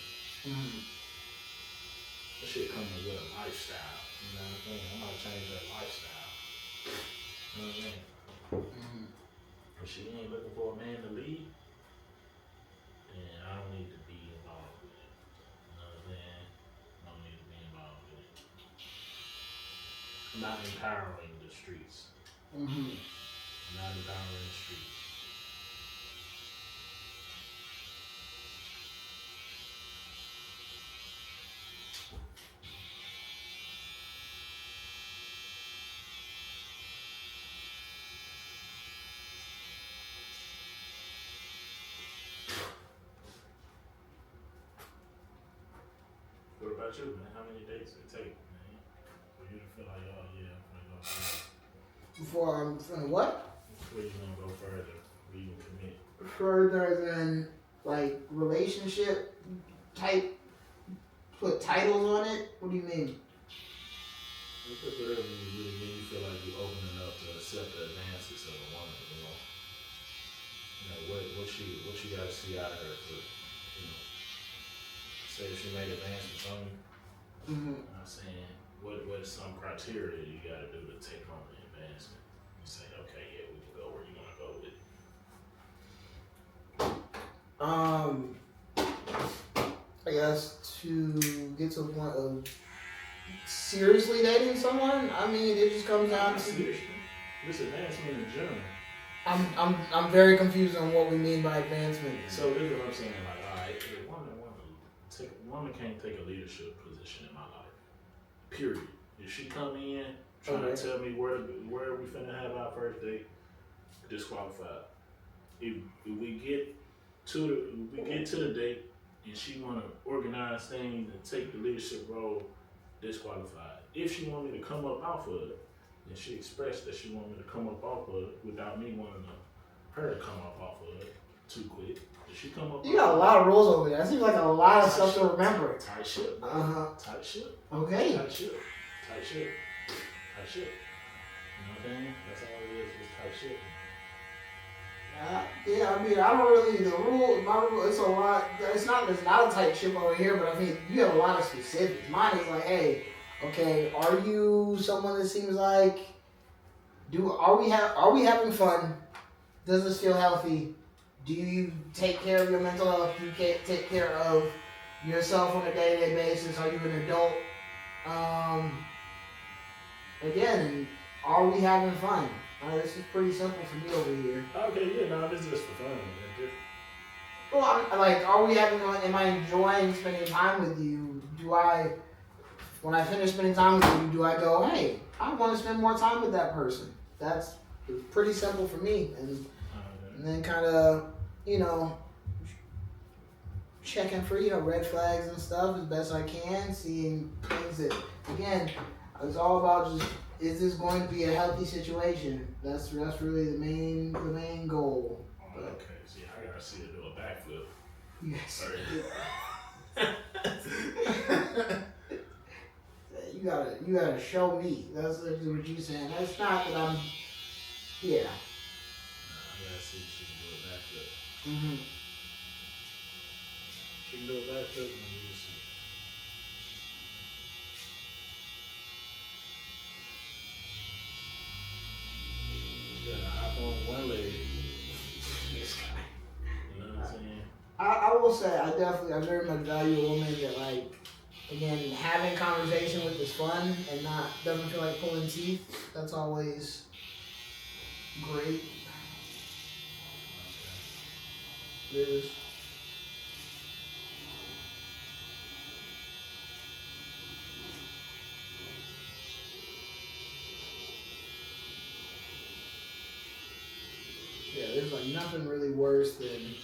Mm-hmm. That shit comes with a lifestyle, you know what I'm saying? I'm gonna change that lifestyle. You know what I'm saying? Mm-hmm. If she ain't looking for a man to lead, then I don't need to be involved with it. You know what I'm saying? I don't need to be involved with it. I'm not empowering the streets. Mm-hmm. I'm not empowering the streets. What about you, man? How many dates it take, man, for you to feel like, oh yeah, I'm gonna go further? Before I'm finna what? Before you gonna go further, where you can commit? Further than like relationship type, put titles on it. What do you mean? You put whatever you do, when you feel like you're opening up to accept the advances of a woman, you know. You know, what you gotta see out of her to, you know, say if she made advancements on you, I'm saying, what is some criteria you gotta do to take on the advancement? You say, okay, yeah, we can go where you wanna go with it. I guess to get to the point of seriously dating someone, I mean, it just comes down to this advancement in general. I'm very confused on what we mean by advancement. So this is what I'm saying. Like, all right, a woman can't take a leadership position in my life. Period. If she come in trying to tell me where we finna have our first date, disqualified. If we get to the date and she wanna organize things and take the leadership role, disqualified. If she want me to come up off of it, then she expressed that she wanted me to come up off of it without me wanting her to come up off of it too quick. Did she come up? You got a lot of rules over there. That seems like a lot of stuff to remember. Tight ship. Tight ship. Okay. Tight ship. Tight ship. Tight ship. You know what I'm saying? That's all it is tight ship. Yeah, I mean, I don't really, my rule, it's a lot, there's not a tight ship over here, but I mean, you have a lot of specifics. Mine is like, hey, okay, are you someone that seems like, are we having fun? Does this feel healthy? Do you take care of your mental health? Do you take care of yourself on a day-to-day basis? Are you an adult? Again, are we having fun? This is pretty simple for me over here. Okay, yeah, no, this is just for fun. Well, are we am I enjoying spending time with you? When I finish spending time with you, do I go, hey, I want to spend more time with that person? That's pretty simple for me. And then kind of, checking for, red flags and stuff as best I can, seeing things that, again, it's all about just, is this going to be a healthy situation? That's really the main goal. Oh, okay, see, I gotta see her do a backflip. Yes. You gotta show me. That's what you're saying. That's not that I'm. Yeah. I gotta see if she can do a backflip. Mm-hmm. She can do a backflip, and we'll see. One leg. This guy. You know what I'm saying? I will say I very much value a woman that again, having conversation with is fun and doesn't feel like pulling teeth. That's always great. It is. Yeah, there's nothing really worse than,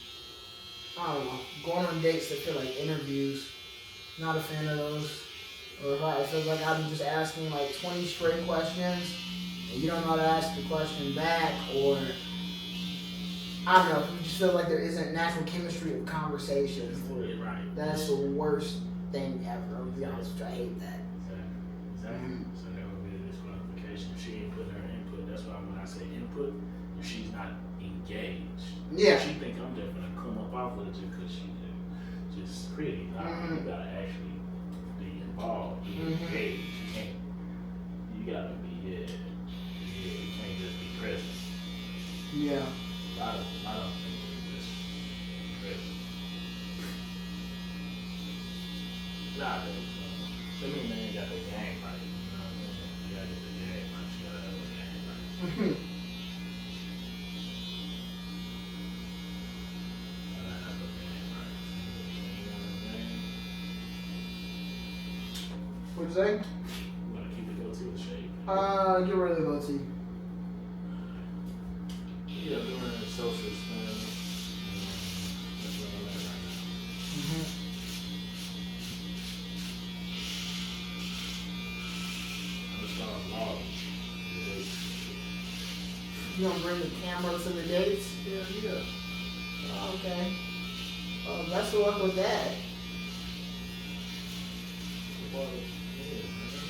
I don't know, going on dates that feel like interviews. Not a fan of those. Or if I feel like I'm just asking 20 straight questions and you don't know how to ask the question back, or I don't know, you just feel like there isn't natural chemistry of conversation. Yeah, right. That's the worst thing ever. I'll be honest with you, I hate that. Exactly. So that would be a disqualification. If she ain't put her input, that's why when I say input, if she's not engaged. Yeah. She think I'm just gonna come up off of it just because she just pretty. You gotta actually be involved, be engaged. You gotta be, you can't just be present. Yeah. I don't think you can just be present. Nah, they mean they ain't got the game right. You know what I'm saying? You gotta get the game right. You gotta have the game right. What'd you say? You wanna keep the goatee or shave? Get rid of the goatee. Yeah, doing a social experiment. That's what I'm at right now. I'm gonna start vlogging. You gonna bring the camera to the dates? Yeah. Oh, okay. Well, best of luck with that. Well, yeah, man.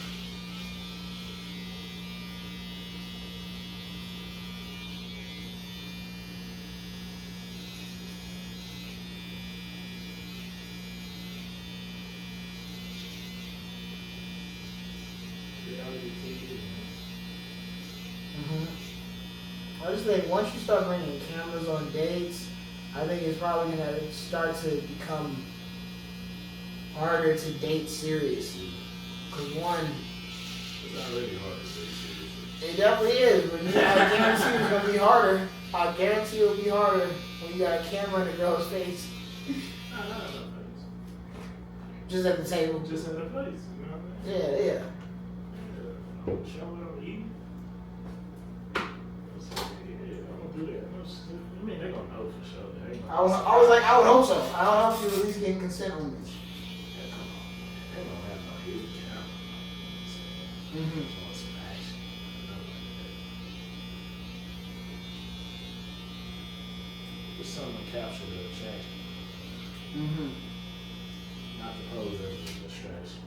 I just think once you start bringing cameras on dates, I think it's probably gonna start to become harder to date seriously. Cause one, It's already hard to say seriously. it definitely is, but I guarantee it's gonna be harder. I guarantee it'll be harder when you got a camera in a girl's face. Not in a place. Just at the table. Just in a place, you know what I mean? Yeah. Show what I'm eating. Yeah, I'm gonna do that. I mean, they're gonna know for sure. I was like, I would hope so. I don't know if you at least getting consent on this. Yeah, come on, man. They don't have no huge camera. Mm-hmm. Just want some action. Just something to capture the attraction. Mm-hmm. Not to pose as a distraction.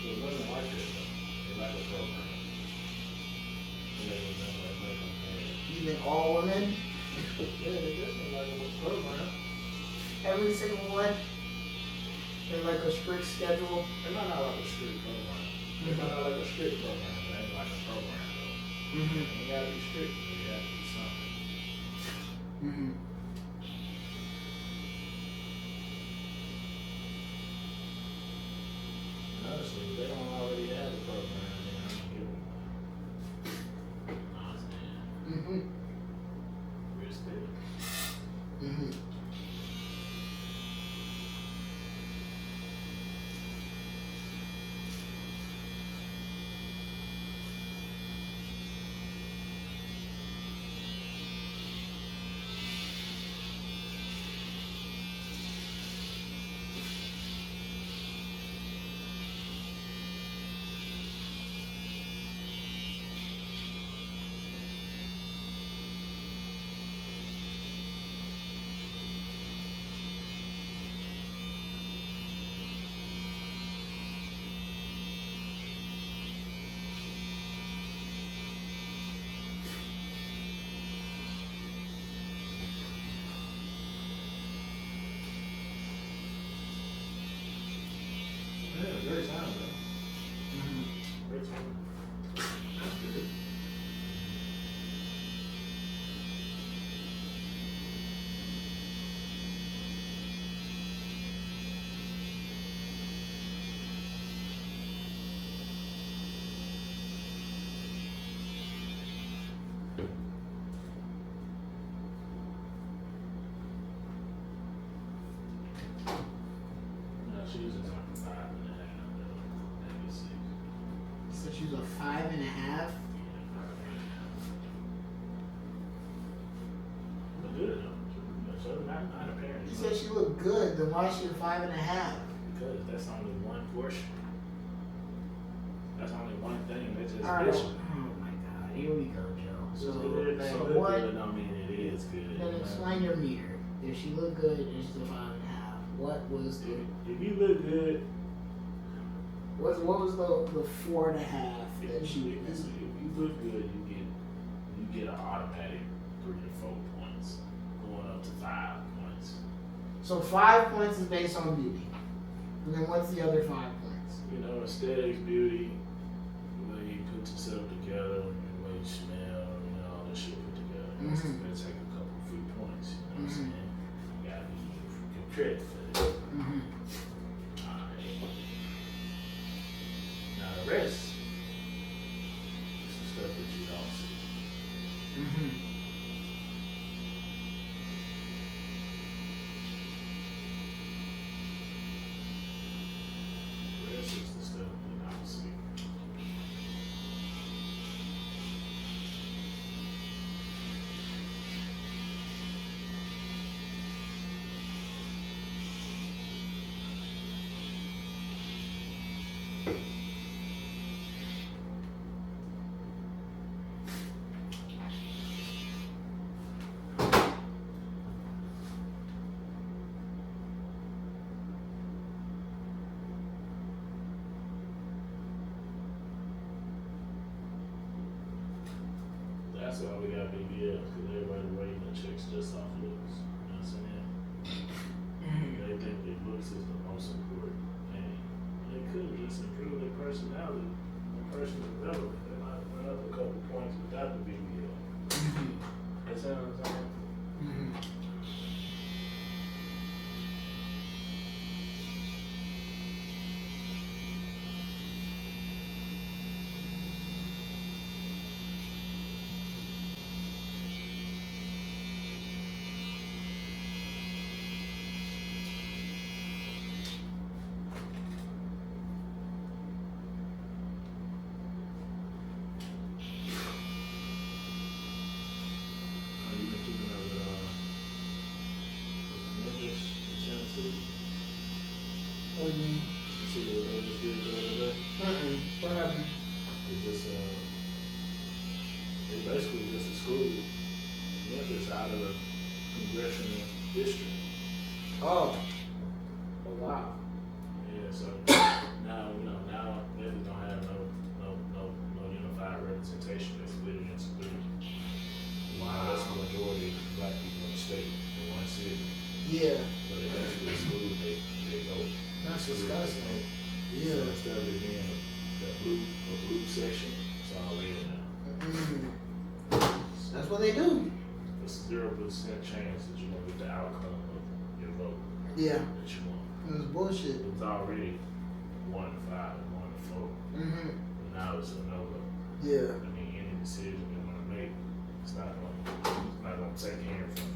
But women like that though. They like a program. And they remember that make them mad. You think all women? Yeah, they definitely like a program. Every single one? They like a strict schedule? They might not like a strict program. They might not like a strict program, but they like a program though. Mm-hmm. You gotta be strict, but you gotta do something. Mm-hmm. And honestly, if they don't already have a program, then I'm gonna give them one. Understand? Mm-hmm. Respect. Mm-hmm. Yeah, great time, though. Mm-hmm. Great time. That's good. No, she's just like a 5.5, though. Maybe 6. So she's a 5.5? Yeah, 5.5. But good, though. So not apparent. You said she looked good, then why is she a 5.5? Because that's only one portion. That's only one thing. That's just Alright. vision. Oh my god, here we go, Joe. So So look what? good don't mean it is good. Then explain your meter. If she looked good and she's a 5.5, what was the If you look good, what was the 4.5 if that she you, was missing? if you look good, you get an automatic 3 to 4 points, going up to 5 points. So 5 points is based on beauty. And then what's the other 5 points? You know, aesthetics, beauty, the way you put yourself together, the way you smell, you know, all that shit put together. That's Mhm. gonna take a couple few points. You know what I'm Mhm. saying? You gotta give credit for that. Mm-hmm. Alright. Now the rest is some stuff that you don't see. Mm-hmm. The rest is the stuff you don't see. That's why we got BBLs, because everybody rating the chicks just off looks. What do you mean? You see what they just did the other day? What happened? They just, they basically just excluded Memphis out of the congressional district. Oh wow. Yeah, so now, now Memphis don't have no unified representation. They split it into three. Wow. That's the majority of black people in the state in one city. Yeah. So they basically exclude they vote. That's disgusting. So Yeah. instead of it being a blue section, it's all red now. That's what they do. It's 0% chance that you're gonna get the outcome of your vote. Yeah. That you want. It was bullshit. It was already 1-5 and 1-4. Now it's a no vote. Yeah. I mean, any decision you want to make, it's not gonna take care from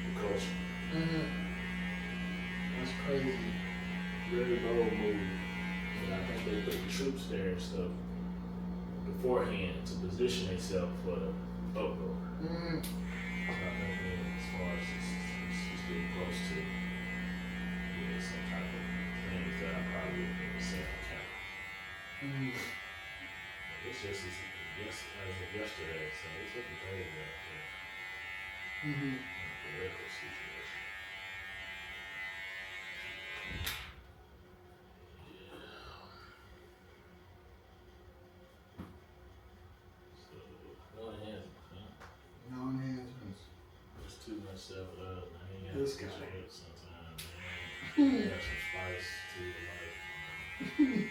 the culture. That's crazy. Very bold move. And I think they put the troops there and stuff beforehand to position themselves for the uproar. So I think as far as it's getting close to some type of things that I probably wouldn't say on camera. It's just as of yesterday, so it's looking crazy out there. The political situation. So, no enhancement, huh? No enhancements. There's too much self-love, man. You gotta This switch guy. it up sometimes, man. You got some spice to your life, man.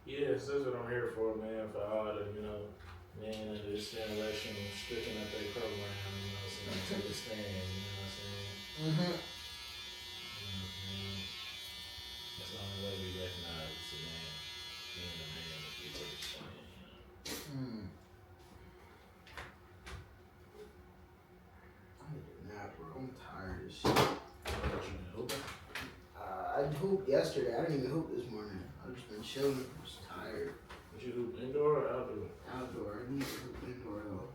Yes, that's what I'm here for, man. For all the, men of this generation sticking at their program, so they take a stand, you know what I'm saying? That's the only way we recognize it's a man, being a man, if we take a stand, I need a nap, bro. I'm tired as shit. What you been hooping? I hooped yesterday. I didn't even hoop this morning. I've just been chilling. I'm just tired. Did you hoop indoor or outdoor? Outdoor. I need to hoop indoor though.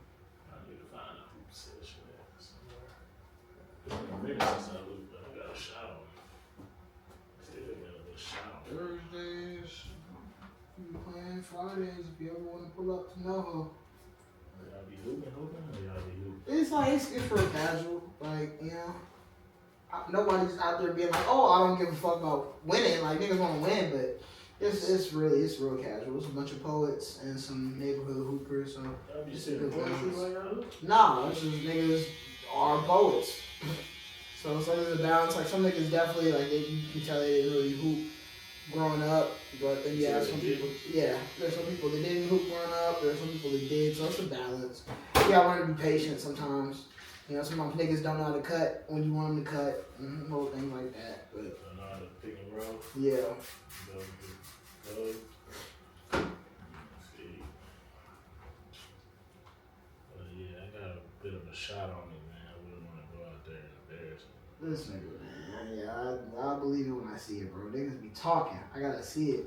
I need to find a hoop session somewhere. It's been a minute since I hooped, but I got a shot on. Still got a little shot on. Thursdays. I'm playing Fridays if you ever want to pull up to NoHo. Y'all be hooping, or y'all be hooping? It's like, it's for casual. Like, nobody's out there being like, oh, I don't give a fuck about winning. Like, niggas want to win, but it's real casual. It's a bunch of poets and some neighborhood hoopers. So Y'all be it's a sitting good poetry balance. while y'all hoop? Nah, it's just niggas are poets. So it's like there's a balance. Like some niggas definitely you can tell they didn't really hoop growing up, but then you So have they some did? people. Yeah, there's some people that didn't hoop growing up. There's some people that did. So it's a balance. You gotta learn to be patient sometimes. Sometimes niggas don't know how to cut when you want them to cut, and whole thing like that. But I know how to pick and roll. yeah, Go. shot on me, man. I wouldn't want to go out there and embarrass him. This nigga, man. Yeah, I believe it when I see it, bro. Niggas be talking. I gotta see it.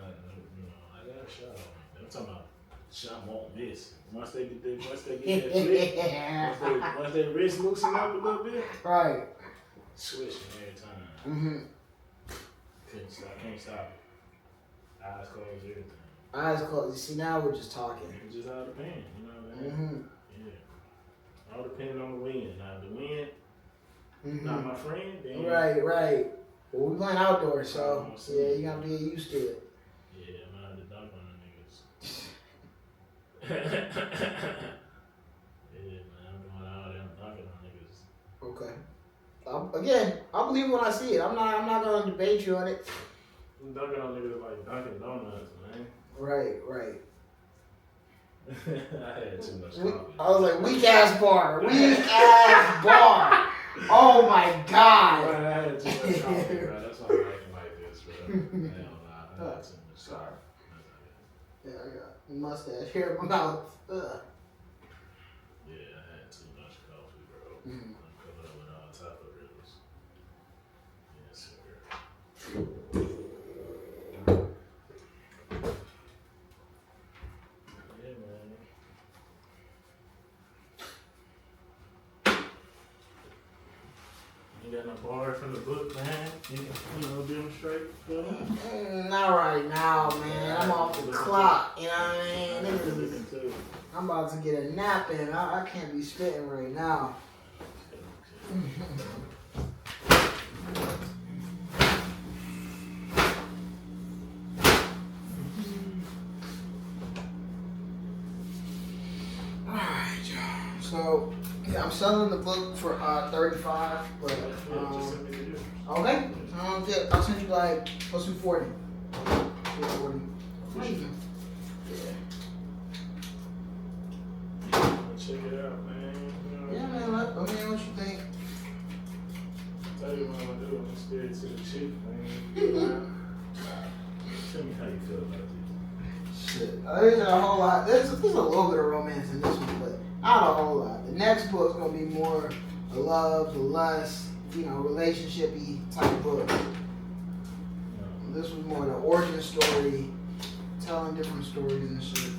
I got a shot on me. I'm talking about shot won't miss. Once they get that flick, once their wrist loosen up a little bit, right. Switching every time. Mm-hmm. Can't stop it. Eyes closed, everything. Eyes closed. You see, now we're just talking. It just all depends, you know what I mean? Mm-hmm. Yeah. All depending on the wind. Now, if the wind, not my friend, then. Right. Well, we playing outdoors, so yeah, you gotta be used to it. Yeah, I'm not to dunk on the niggas. Yeah, man, I'm going out there and dunking on niggas. Okay. Again, I believe it when I see it. I'm not gonna debate you on it. I'm dunking on niggas like Dunkin' Donuts, man. Right. I had too much coffee. I was like, weak ass bar. Oh my god. Bro, I had too much coffee, bro. That's why I'm acting like this, bro. Hell nah, I had too much coffee. Yeah, I got a mustache here in my mouth. Ugh. Yeah, I had too much coffee, bro. I'm coming up with all type of rivers. Yes, sir. Yeah, man. You got no bar from the book, man? You demonstrate for them? Not right now, man. I'm off the clock, you know what I mean? Niggas, I'm about to get a nap in. I can't be spitting right now. Alright, y'all. So, yeah, I'm selling the book for $35, but okay. I'll send you like plus 40. Yeah, 40. Check it out, man. Yeah, man. Let me know what you think. Tell you what I'm gonna do. I'm scared to the chick, man. Tell me how you feel about this. Shit. There's a whole lot. There's a little bit of romance in this one, but not a whole lot. The next book's gonna be more the love, the lust, relationship-y type book. This was more the origin story, telling different stories and shit.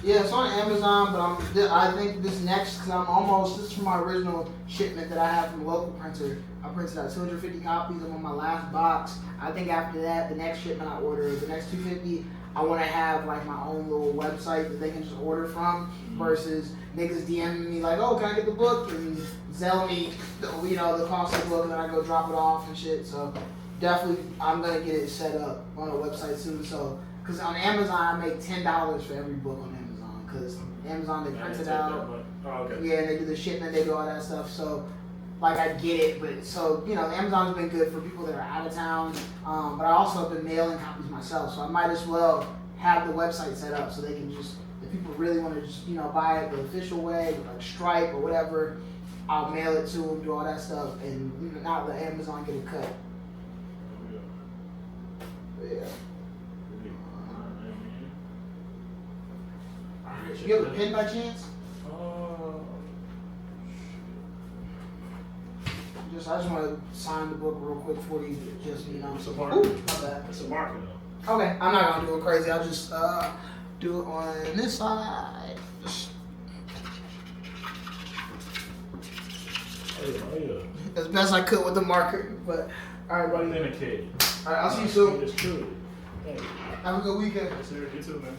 Yeah, it's on Amazon, but I think this next, because this is from my original shipment that I have from a local printer. I printed out 250 copies. I'm on my last box. I think after that, the next shipment I order, the next 250, I want to have like my own little website that they can just order from versus niggas DMing me like, oh, can I get the book? And sell me, the cost of the book, and then I go drop it off and shit. So definitely, I'm going to get it set up on a website soon. So, because on Amazon, I make $10 for every book on Amazon. Because Amazon, they print it out. Oh, okay. Yeah, they do the shipment, they do all that stuff. So, like, I get it. But so, Amazon's been good for people that are out of town. But I also have been mailing copies myself. So I might as well have the website set up so they can just, if people really want to just, buy it the official way, with like Stripe or whatever, I'll mail it to them, do all that stuff, and not let Amazon get a cut. But yeah. You have a pen by chance? I just want to sign the book real quick for you. Just It's a marker. Ooh, my bad. It's a marker though. Okay, I'm not gonna do it crazy. I'll just do it on this side. As best I could with the marker, but all right, buddy. Authenticated. All right, I'll see you soon. It's true. Have a good weekend. Yes, sir. You too, man.